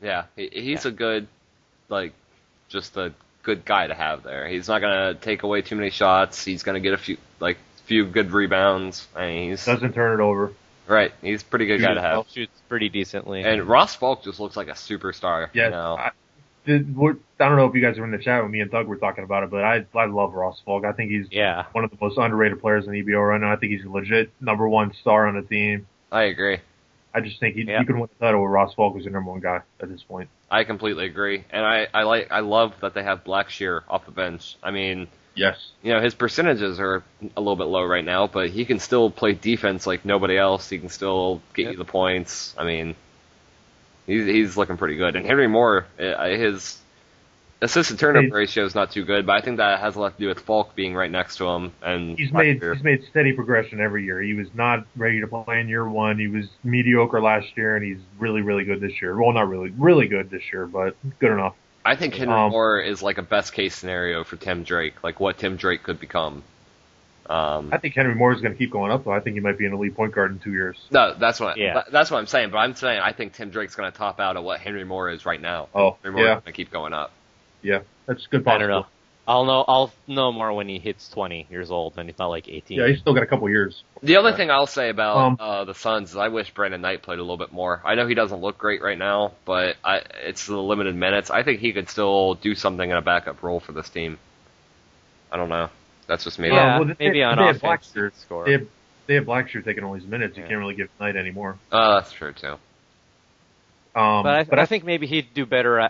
Yeah, he's a good, just a good guy to have there. He's not going to take away too many shots. He's going to get a few good rebounds. I mean, doesn't turn it over. Right, he's a pretty good guy to have. Shoots pretty decently. And Ross Falk just looks like a superstar. Yeah, I don't know if you guys were in the chat when me and Doug were talking about it, but I love Ross Falk. I think he's one of the most underrated players in EBL right now. I think he's a legit number 1 star on the team. I agree. I just think you could win the title with Ross Falk as your number 1 guy at this point. I completely agree, and I love that they have Blackshear off the bench. I mean, yes, his percentages are a little bit low right now, but he can still play defense like nobody else. He can still get you the points. I mean, he's looking pretty good. And Henry Moore, his assist to turnover ratio is not too good, but I think that has a lot to do with Falk being right next to him. And he's made steady progression every year. He was not ready to play in year 1. He was mediocre last year, and he's really, really good this year. Well, not really, really good this year, but good enough. I think Henry Moore is like a best case scenario for Tim Drake, like what Tim Drake could become. I think Henry Moore is going to keep going up, though. I think he might be an elite point guard in 2 years. No, that's what I'm saying. But I'm saying I think Tim Drake's going to top out at what Henry Moore is right now. Oh, Henry Moore is going to keep going up. Yeah, that's good. I don't know. I'll know more when he hits 20 years old, and he's not like 18. Yeah, he's still got a couple years. The other thing I'll say about the Suns is I wish Brandon Knight played a little bit more. I know he doesn't look great right now, but it's the limited minutes. I think he could still do something in a backup role for this team. I don't know. That's just me. Yeah, maybe on offense. They have Blackshear taking all these minutes. You can't really give Knight anymore. Oh, that's true, too. But I think maybe he'd do better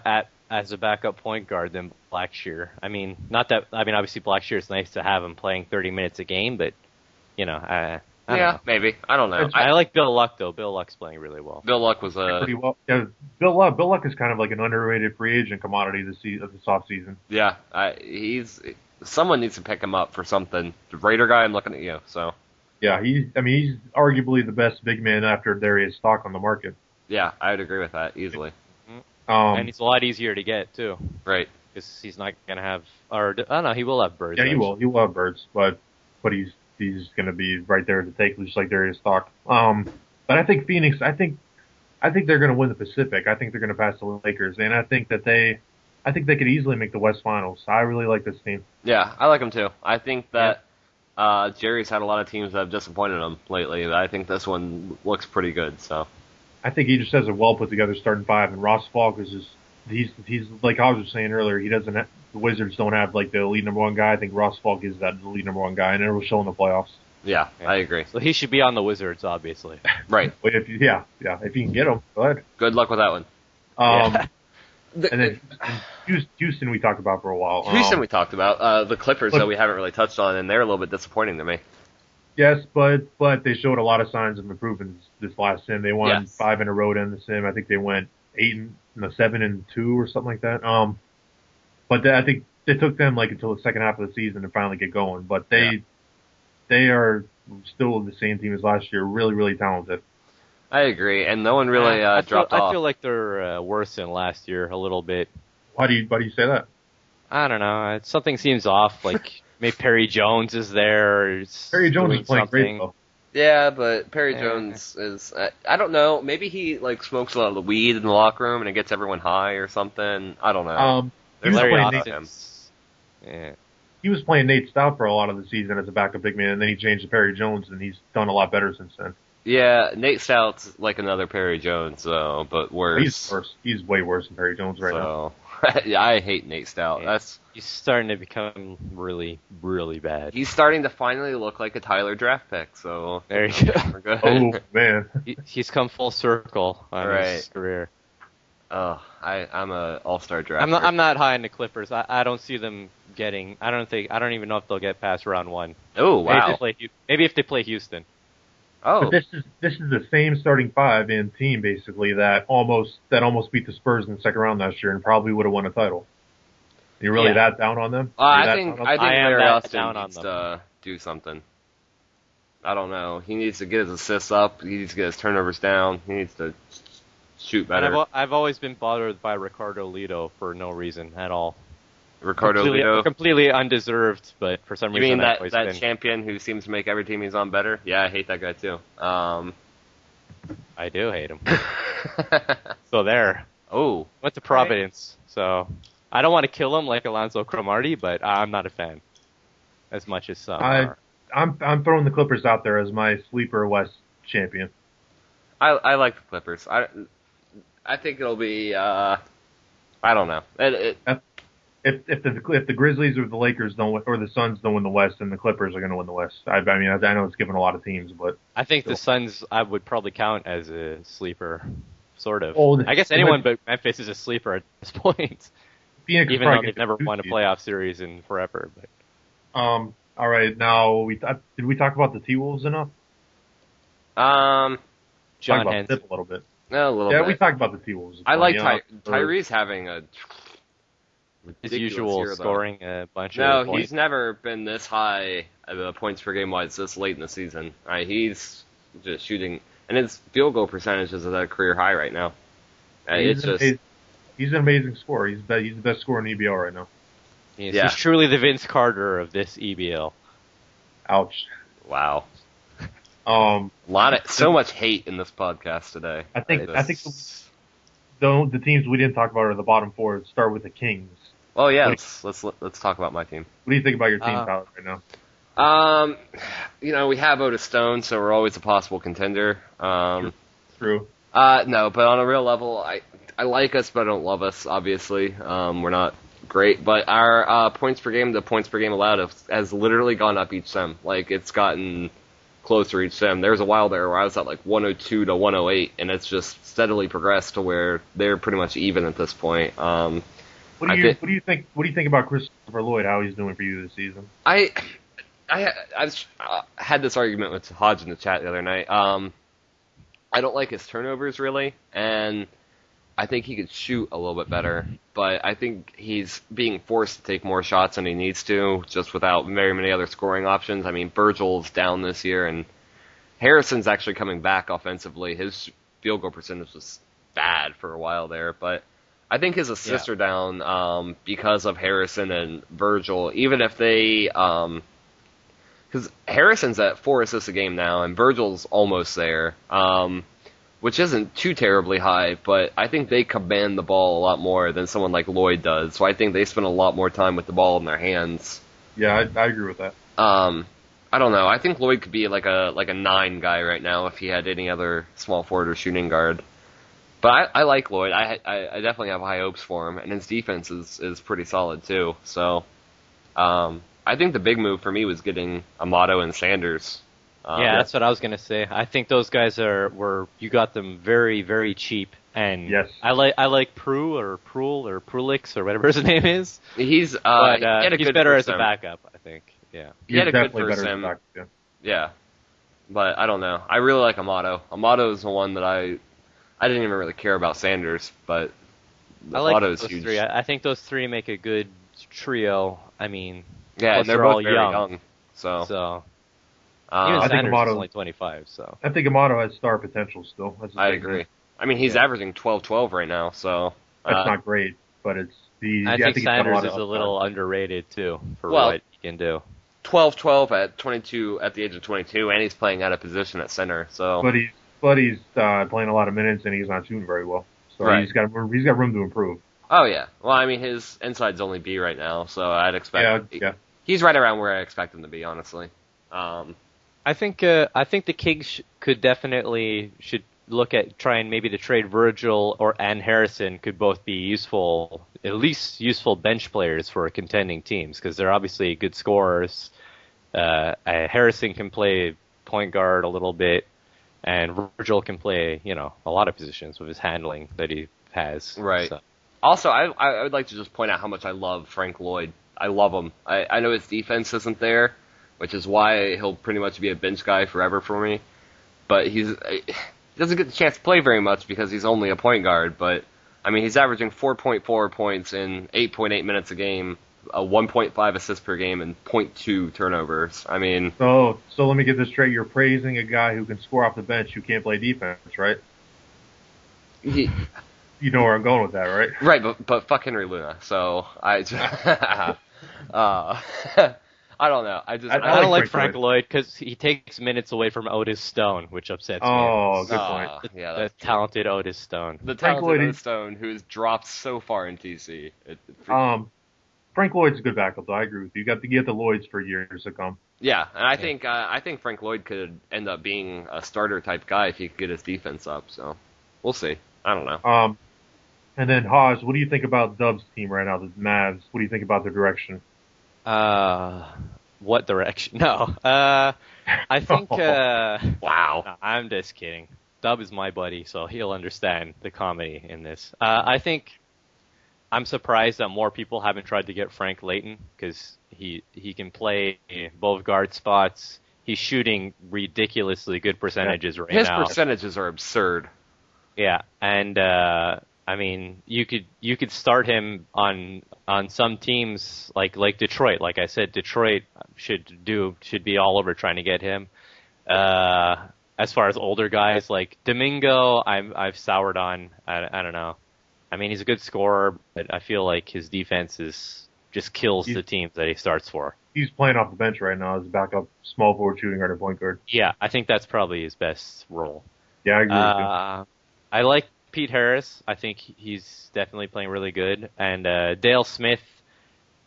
as a backup point guard than Blackshear. Obviously Blackshear is nice to have him playing 30 minutes a game, but, I don't know. Maybe. I don't know. I like Bill Luck, though. Bill Luck's playing really well. Bill Luck was pretty well. Yeah, Bill Luck is kind of like an underrated free agent commodity this off season. Yeah, someone needs to pick him up for something. The Raider guy, I'm looking at you, so. Yeah, he's arguably the best big man after Darius Stock on the market. Yeah, I would agree with that easily. And he's a lot easier to get, too. Right. Because he's not going to have, he will have birds. Yeah, he will. He will have birds, but he's going to be right there to take, just like Darius Stock. But I think Phoenix, I think they're going to win the Pacific. I think they're going to pass the Lakers, and I think they could easily make the West Finals. I really like this team. Yeah, I like them too. I think that Jerry's had a lot of teams that have disappointed him lately. I think this one looks pretty good, so. I think he just has a well put together starting 5, and Ross Falk is just he's like I was saying earlier. He doesn't. The Wizards don't have like the elite number 1 guy. I think Ross Falk is that elite number 1 guy, and it will show in the playoffs. Yeah, I agree. So he should be on the Wizards, obviously. Right. If you can get him, go ahead. Good luck with that one. And then Houston we talked about for a while. Houston we talked about. The Clippers, though, we haven't really touched on, and they're a little bit disappointing to me. Yes, but they showed a lot of signs of improvement this last sim. They won 5 in a row in the sim. I think they went 7-2 or something like that. But I think it took them until the second half of the season to finally get going. But they are still the same team as last year. Really, really talented. I agree, and no one really dropped off. I feel like they're worse than last year a little bit. Why do you say that? I don't know. Something seems off. Like maybe Perry Jones is there. Perry Jones is playing great though. Yeah, but Perry Jones is. I don't know. Maybe he smokes a lot of the weed in the locker room and it gets everyone high or something. I don't know. Larry Austin. Yeah. he was playing Nate Stout for a lot of the season as a backup big man, and then he changed to Perry Jones, and he's done a lot better since then. Yeah, Nate Stout's like another Perry Jones, though, but worse. He's worse. He's way worse than Perry Jones right now. Yeah, I hate Nate Stout. Yeah. He's starting to become really, really bad. He's starting to finally look like a Tyler draft pick, so there you go. We're good. Oh, man. He's come full circle on his career. Oh, I'm a all-star draft. I'm not high in the Clippers. I don't see them getting. I don't even know if they'll get past round 1. Oh, wow. Maybe if they play Houston. Oh, but this is the same starting 5 and team basically that almost beat the Spurs in the second round last year and probably would have won a title. You're really that down on them? I think Larry Austin needs them. to do something. I don't know. He needs to get his assists up. He needs to get his turnovers down. He needs to shoot better. And I've always been bothered by Ricardo Lido for no reason at all. Ricardo Lido? Completely undeserved, but for some reason You mean that champion who seems to make every team he's on better? Yeah, I hate that guy too. I do hate him. So there. Oh. Went to Providence, so I don't want to kill him like Alonzo Cromartie, but I'm not a fan as much as some are. I'm throwing the Clippers out there as my sleeper West champion. I like the Clippers. I think it'll be I don't know. If the Grizzlies or the Lakers or the Suns don't win the West, then the Clippers are going to win the West. I mean, I know it's given a lot of teams, but I think the Suns I would probably count as a sleeper, sort of. Oh, I guess anyone but Memphis is a sleeper at this point, Phoenix even though they've never won a playoff series in forever. But all right, now did we talk about the T-Wolves enough? John Henson a little bit. A little bit. Yeah, we talked about the T-Wolves. I like Tyrese having his usual scoring a bunch of points. No, he's never been this high points per game wise this late in the season. He's just shooting, and his field goal percentage is at a career high right now. He's an amazing scorer. He's the best scorer in EBL right now. He's truly the Vince Carter of this EBL. Ouch. Wow. So much hate in this podcast today. I think the teams we didn't talk about are the bottom 4. Start with the Kings. Oh yeah, let's talk about my team. What do you think about your team, Tyler, right now? We have Otis Stone, so we're always a possible contender. True. No, but on a real level, I like us, but I don't love us. Obviously, we're not great, but our points per game, the points per game allowed has literally gone up each sem. Like it's gotten closer each sem. There was a while there where I was at like 102 to 108, and it's just steadily progressed to where they're pretty much even at this point. What do you think about Christopher Lloyd? How he's doing for you this season? I had this argument with Hodge in the chat the other night. I don't like his turnovers really, and I think he could shoot a little bit better. But I think he's being forced to take more shots than he needs to, just without very many other scoring options. I mean, Virgil's down this year, and Harrison's actually coming back offensively. His field goal percentage was bad for a while there, but I think his assists are down because of Harrison and Virgil. Even if they, because Harrison's at 4 assists a game now, and Virgil's almost there, which isn't too terribly high. But I think they command the ball a lot more than someone like Lloyd does. So I think they spend a lot more time with the ball in their hands. Yeah, I agree with that. I don't know. I think Lloyd could be like a 9 guy right now if he had any other small forward or shooting guard. But I like Lloyd. I definitely have high hopes for him, and his defense is pretty solid too. So I think the big move for me was getting Amato and Sanders. That's what I was gonna say. I think those guys you got them very, very cheap, and yes. I like Prue or Prulix or whatever his name is. He's he's better as a backup, I think. Yeah, he had a good first sim. Yeah, but I don't know. I really like Amato. Amato is the one that I didn't even really care about Sanders, but I like Amato is those huge. 3. I think those 3 make a good trio. I mean, yeah, and they're all both very young. So even Sanders Amato, is only 25. So I think Amato has star potential still. I agree. I mean, he's averaging 12-12 right now, so that's not great, but I think Sanders is a little underrated too for what he can do. 12-12 at 22 at the age of 22, and he's playing out of position at center. So, but he's playing a lot of minutes and he's not shooting very well. So right. he's got room to improve. Oh yeah. Well, I mean his inside's only B right now, so I'd expect He's right around where I expect him to be, honestly. I think the Kings could definitely should look at trying maybe to trade Virgil and Harrison could both be useful, at least useful bench players for contending teams because they're obviously good scorers. Harrison can play point guard a little bit, and Virgil can play a lot of positions with his handling that he has. Right. So. Also, I would like to just point out how much I love Frank Lloyd. I love him. I know his defense isn't there, which is why he'll pretty much be a bench guy forever for me. But he doesn't get the chance to play very much because he's only a point guard. But, I mean, he's averaging 4.4 points in 8.8 minutes a game, 1.5 assists per game, and 0.2 turnovers. I mean... So let me get this straight. You're praising a guy who can score off the bench who can't play defense, right? You know where I'm going with that, right? Right, but fuck Henry Luna. So, I don't know. I don't like Frank Lloyd because he takes minutes away from Otis Stone, which upsets me. Oh, good point. Yeah, the talented Otis Stone. The talented Otis Stone, who has dropped so far in TC. Frank Lloyd's a good backup, though. I agree with you. You got to get the Lloyds for years to come. Yeah, and I think Frank Lloyd could end up being a starter type guy if he could get his defense up. So we'll see. I don't know. And then Haas, what do you think about Dub's team right now, the Mavs? What do you think about their direction? What direction? No. I think, wow. No, I'm just kidding. Dub is my buddy, so he'll understand the comedy in this. I think I'm surprised that more people haven't tried to get Frank Layton, because he can play both guard spots. He's shooting ridiculously good percentages right now. His percentages are absurd. Yeah, and, I mean, you could start him on some teams like Detroit. Like I said, Detroit should be all over trying to get him. As far as older guys like Domingo, I've soured on. I don't know. I mean, he's a good scorer, but I feel like his defense just kills the teams that he starts for. He's playing off the bench right now as a backup small forward, shooting guard, and point guard. Yeah, I think that's probably his best role. Yeah, I agree with you. I like Pete Harris. I think he's definitely playing really good. And Dale Smith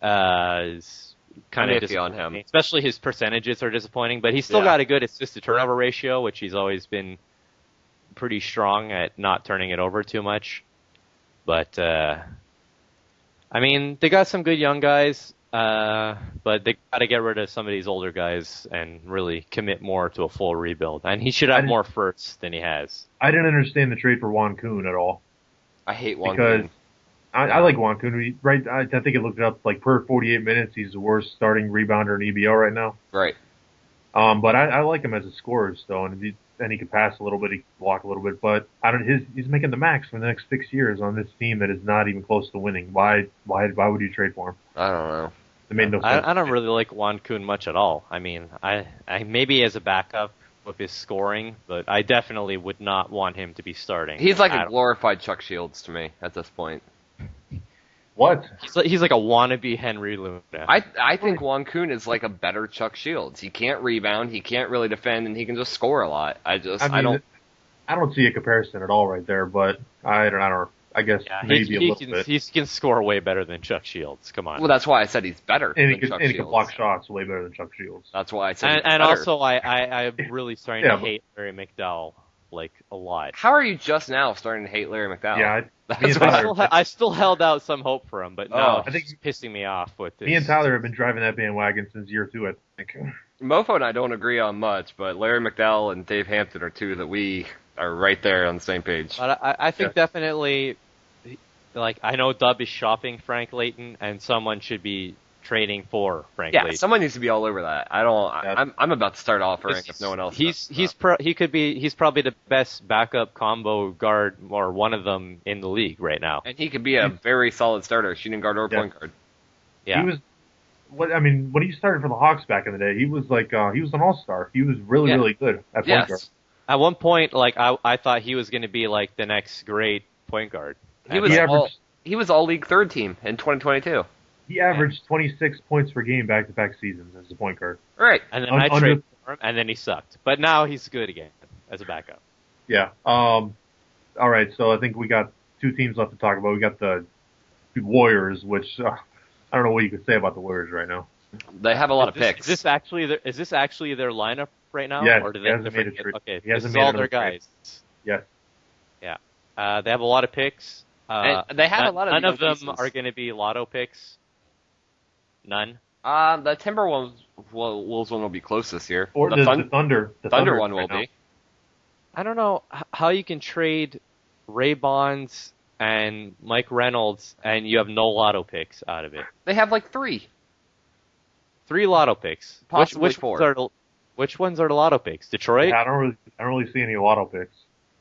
is kind of disappointing. On him. Especially his percentages are disappointing, but he's still got a good assist-to-turnover ratio, which he's always been pretty strong at not turning it over too much. But, I mean, they got some good young guys, but they got to get rid of some of these older guys and really commit more to a full rebuild. And he should have more firsts than he has. I didn't understand the trade for Juan Kuhn at all. I hate Juan Kuhn. I like Juan Kuhn. I think it looked up, like, per 48 minutes, he's the worst starting rebounder in EBL right now. Right. But I like him as a scorer still, and he can pass a little bit, he can block a little bit, but he's making the max for the next 6 years on this team that is not even close to winning. Why would you trade for him? I don't know. It made no sense. I don't really like Juan Kuhn much at all. I mean, I maybe as a backup with his scoring, but I definitely would not want him to be starting. He's like a glorified Chuck Shields to me at this point. What? He's like a wannabe Henry Luna. I think Juan Kuhn is like a better Chuck Shields. He can't rebound, he can't really defend, and he can just score a lot. I don't see a comparison at all right there, but I don't know. I guess maybe a little bit. He can score way better than Chuck Shields. Come on. Well, that's why I said he's better and than Chuck Shields. And he can block shots way better than Chuck Shields. That's why I said and also, I'm really starting to hate Larry McDowell, like, a lot. How are you just now starting to hate Larry McDowell? Yeah, I still held out some hope for him, but now I think he's pissing me off with this. Me and Tyler have been driving that bandwagon since year 2, I think. Mofo and I don't agree on much, but Larry McDowell and Dave Hampton are two that we are right there on the same page. But I think definitely, like, I know Dub is shopping Frank Layton, and someone should be trading for Frank Layton. Yeah, someone needs to be all over that. I'm about to start offering if no one else. He's probably the best backup combo guard or one of them in the league right now. And he could be a very solid starter, shooting guard or point guard. Yeah. He was when he started for the Hawks back in the day, he was like he was an all-star. He was really good at point guard. At one point, like I thought he was going to be like the next great point guard. He was all league third team in 2022. He averaged 26 points per game back-to-back seasons as a point guard. Right. And then I traded for him, and then he sucked. But now he's good again as a backup. Yeah. All right, so I think we got 2 teams left to talk about. We got the Warriors, which I don't know what you could say about the Warriors right now. They have a lot of picks. Is this actually their lineup right now? Yes, or do he they hasn't made a trade. Okay, He this hasn't is made all another their trade. guys. Yes. Yeah. They have a lot of picks. And they have a lot of none of young them pieces. are going to be lotto picks. None. The Timberwolves one will be close this year. Or the Thunder. The Thunder one will right now. be. I don't know how you can trade Ray Bonds and Mike Reynolds and you have no lotto picks out of it. They have like 3. 3 lotto picks. Possibly which 4. Which ones are the lotto picks? Detroit? Yeah, I don't really see any lotto picks.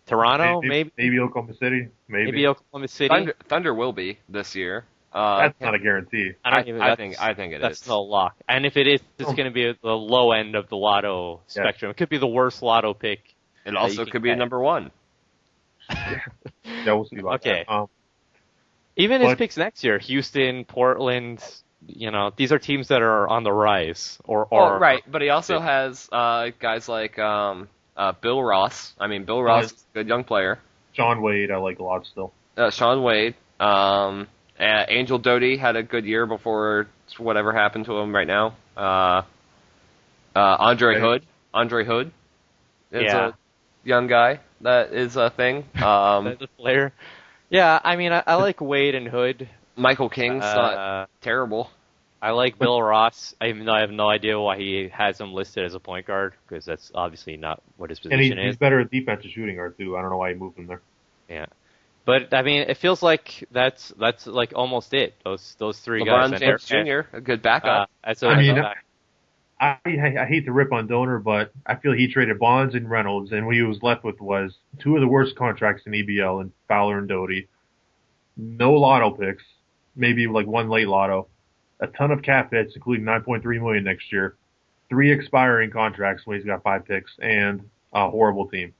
Toronto? Maybe Oklahoma City. Maybe Oklahoma City. Thunder will be this year. That's not a guarantee. I think it that's is. no lock. And if it is, it's going to be at the low end of the lotto spectrum. It could be the worst lotto pick. It also could be a number 1. Yeah, we'll see about Okay. that. Even his picks next year, Houston, Portland, these are teams that are on the rise. Right, but he also has guys like Bill Ross. I mean, Bill Ross is a good young player. Sean Wade, I like a lot still. Sean Wade. Angel Doty had a good year before whatever happened to him right now. Andre Hood is a young guy that is a thing. That's a player. Yeah, I mean, I like Wade and Hood. Michael King's not terrible. I like Bill Ross. I have no idea why he has him listed as a point guard, because that's obviously not what his position and he's better at defensive shooting guard too. I don't know why he moved him there. Yeah. But I mean, it feels like that's like almost it. Those 3 LeBron guys. James Jr., a good backup. I hate to rip on Donor, but I feel he traded Bonds and Reynolds, and what he was left with was 2 of the worst contracts in EBL, and Fowler and Doty. No lotto picks, maybe like 1 late lotto, a ton of cap hits, including $9.3 million next year, 3 expiring contracts when he's got 5 picks, and a horrible team.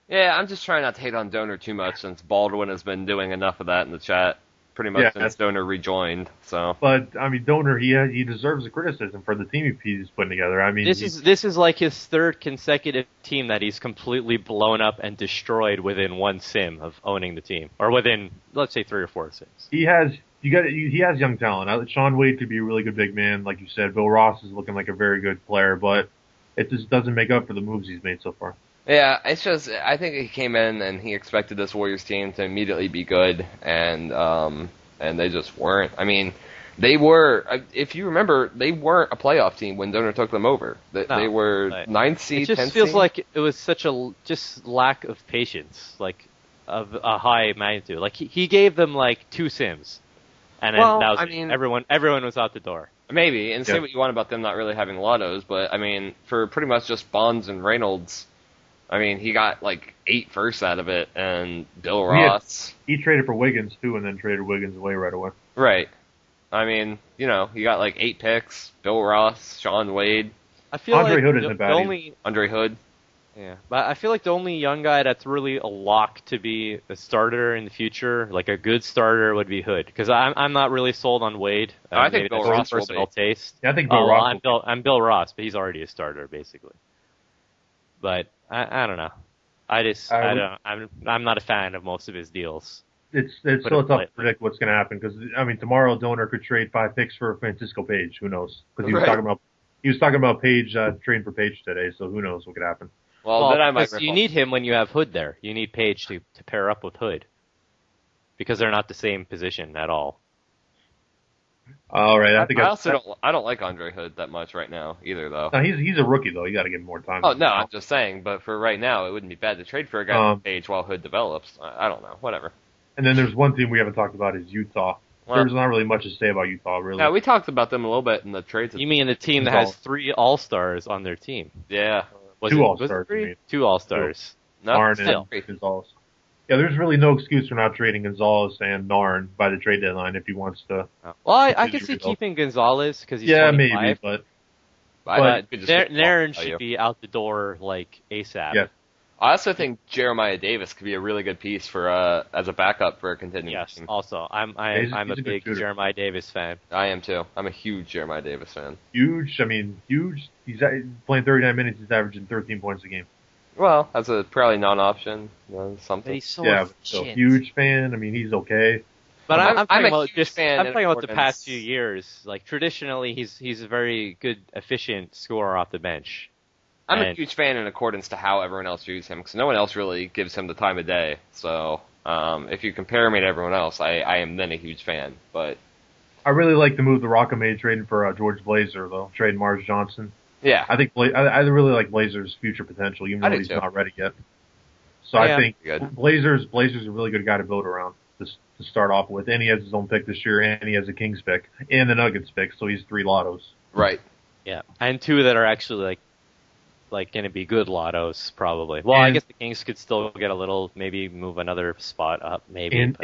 Yeah, I'm just trying not to hate on Donor too much, since Baldwin has been doing enough of that in the chat pretty much since Donor rejoined. So, but I mean, Donor he deserves the criticism for the team he's putting together. I mean, this is like his 3rd consecutive team that he's completely blown up and destroyed within 1 sim of owning the team, or within, let's say, 3 or 4 sims. He has young talent. Sean Wade could be a really good big man, like you said. Bill Ross is looking like a very good player, but it just doesn't make up for the moves he's made so far. Yeah, it's just, I think he came in and he expected this Warriors team to immediately be good, and they just weren't. I mean, they were, if you remember, they weren't a playoff team when Donor took them over. They were 9th seed, 10th seed. It just feels like it was such a just lack of patience, like of a high magnitude. Like he gave them like 2 sims, and then everyone was out the door. Maybe, and say what you want about them not really having lottos, but I mean, for pretty much just Bonds and Reynolds, I mean, he got like 8 firsts out of it, and Bill Ross. He traded for Wiggins too, and then traded Wiggins away right away. Right. I mean, he got like 8 picks. Bill Ross, Sean Wade. I feel Andre Hood isn't bad. Andre Hood. Yeah, but I feel like the only young guy that's really a lock to be a starter in the future, like a good starter, would be Hood. Because I'm not really sold on Wade. I think Bill Ross will be. Personal taste. Yeah, I think Bill Ross. I'm Bill Ross, but he's already a starter basically. But I don't know. I'm not a fan of most of his deals. It's so tough to predict what's going to happen, because I mean, tomorrow Donor could trade 5 picks for Francisco Page. Who knows? Because he was talking about Page trading for Page today. So who knows what could happen? Well, then I might. You need him when you have Hood there. You need Page to pair up with Hood, because they're not the same position at all. All right, I don't like Andre Hood that much right now either, though. No, he's a rookie though. You got to give him more time. Oh no, I'm just saying. But for right now, it wouldn't be bad to trade for a guy like Page while Hood develops. I don't know, whatever. And then there's one team we haven't talked about is Utah. There's not really much to say about Utah, really. Yeah, we talked about them a little bit in the trades. You mean the team that has 3 All-Stars on their team? Yeah. 2 All-Stars. 2 All-Stars. Narn and Gonzalez. Yeah, there's really no excuse for not trading Gonzalez and Narn by the trade deadline if he wants to. Well, I can see keeping Gonzalez because he's 25. Maybe, but Narn should be out the door like ASAP. Yeah. I also think Jeremiah Davis could be a really good piece for as a backup for a contending team. Also, I'm a big Jeremiah Davis fan. I am too. I'm a huge Jeremiah Davis fan. Huge. He's playing 39 minutes. He's averaging 13 points a game. Well, as a probably non-option, something. But he's so so huge fan. I mean, he's okay. But I'm talking a about huge fan. I'm talking about the accordance. past few years. Like traditionally, he's a very good, efficient scorer off the bench. I'm a huge fan in accordance to how everyone else views him, because no one else really gives him the time of day. So if you compare me to everyone else, I am then a huge fan. But I really like the move the Rocket made trading for George Blazer, though. Trading Mars Johnson. yeah, I think I really like Blazer's future potential, even I though do he's too. not ready yet. So Yeah, I think good. Blazer's a really good guy to build around to start off with. And he has his own pick this year, and he has a Kings pick, and the Nuggets pick, so he's 3 lottos. right. Yeah, and 2 that are actually like going to be good lottos probably. Well, I guess the Kings could still get a little, maybe move another spot up, maybe. And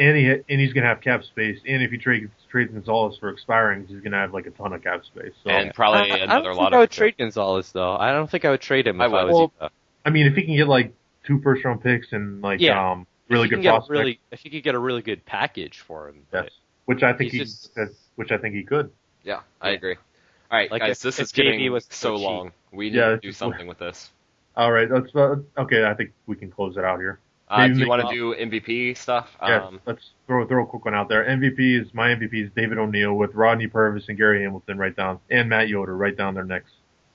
he's going to have cap space. And if he trades Gonzalez for expiring, he's going to have like a ton of cap space. So And probably I another don't lot think I would of. trade Gonzalez though. I don't think I would trade him if I was Well, Utah. I mean, if he can get like 2 first-round picks and like really good prospects, if you could get a really good package for him, yes, which I think he's he could. Yeah, I agree. All right, Like guys, if- this if is getting JB was so so cheap. long. We need Yeah, to it's do just- something with this. All right, let's okay. I think we can close it out here. Do Maybe you want to make- do MVP stuff? Yeah, let's throw a quick one out there. My MVP is David O'Neal with Rodney Purvis and Gary Hamilton right down, and Matt Yoder right down there next.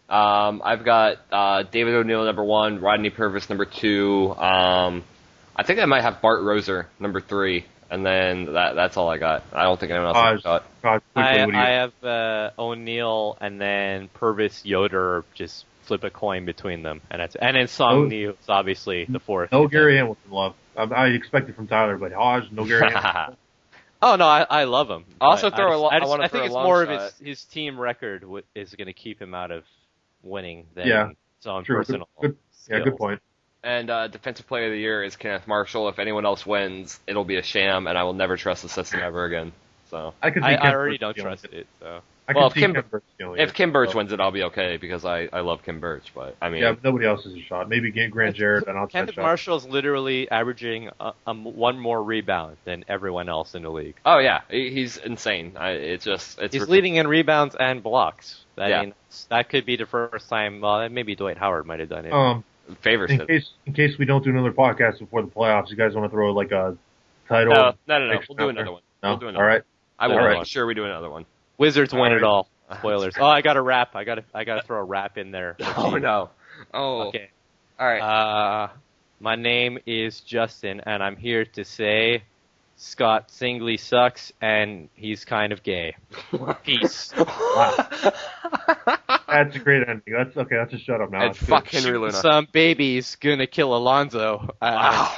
I've got David O'Neal number 1, Rodney Purvis number 2. I think I might have Bart Roser number 3, and then that's all I got. I don't think anyone else has a shot. Quickly, what do you- I have O'Neal and then Purvis Yoder. Just flip a coin between them, and then Song Lee is obviously the 4th. No Gary Hamilton love. I expect it from Tyler, but Hodge, no Gary Hamilton. Oh no, I love him. Also But throw a lo- I I wanna think throw a it's long more shot. of his team record is going to keep him out of winning than his own True. personal. Good skills. point. And Defensive Player of the Year is Kenneth Marshall. If anyone else wins, it'll be a sham, and I will never trust the system ever again. So I could see I Ken already Burch don't stealing trust it. So I Well, could see Kim- Ken Burch stealing if it, Kim Birch so- wins it, I'll be okay because I love Kim Birch. But I mean, Yeah, but nobody else has a shot. Maybe Grant Jarrett and I'll try Kenneth shot. Marshall's literally averaging 1 more rebound than everyone else in the league. oh yeah, he's insane. It's He's leading in rebounds and blocks. Yeah. I mean, that could be the first time. Well, maybe Dwight Howard might have done it. favors In it. case we don't do another podcast before the playoffs, you guys want to throw like a title? No. prediction We'll do out there? another one. No, We'll do another all right. I will All right. make sure we do another one. Wizards win all it right. all. Spoilers. Oh, I got a rap. I got to throw a rap in there. Oh no. Oh. Okay. All right. My name is Justin, and I'm here to say Scott Singley sucks, and he's kind of gay. Peace. That's a great ending. That's okay. That's a shut up now. And That's good. fuck Henry Luna. Some baby's gonna kill Alonzo. Wow.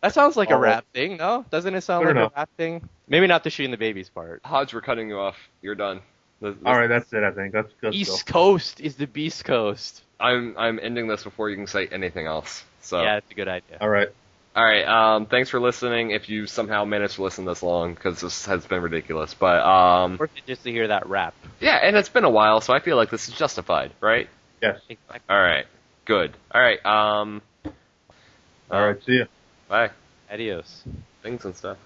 That sounds like a Oh. rap thing, no? Doesn't it sound I like don't a rap thing? Maybe not the shooting the babies part. Hodge, we're cutting you off. You're done. All right, that's it. I think that's good. East Coast is the Beast Coast. I'm ending this before you can say anything else. So Yeah, it's a good idea. All right. all right. Thanks for listening. If you somehow managed to listen this long, because this has been ridiculous. But Worth it just to hear that rap. yeah, and it's been a while, so I feel like this is justified, right? Yes. All right. Good. All right. All right. See ya. Bye. Adios. Things and stuff.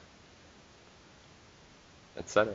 Etc.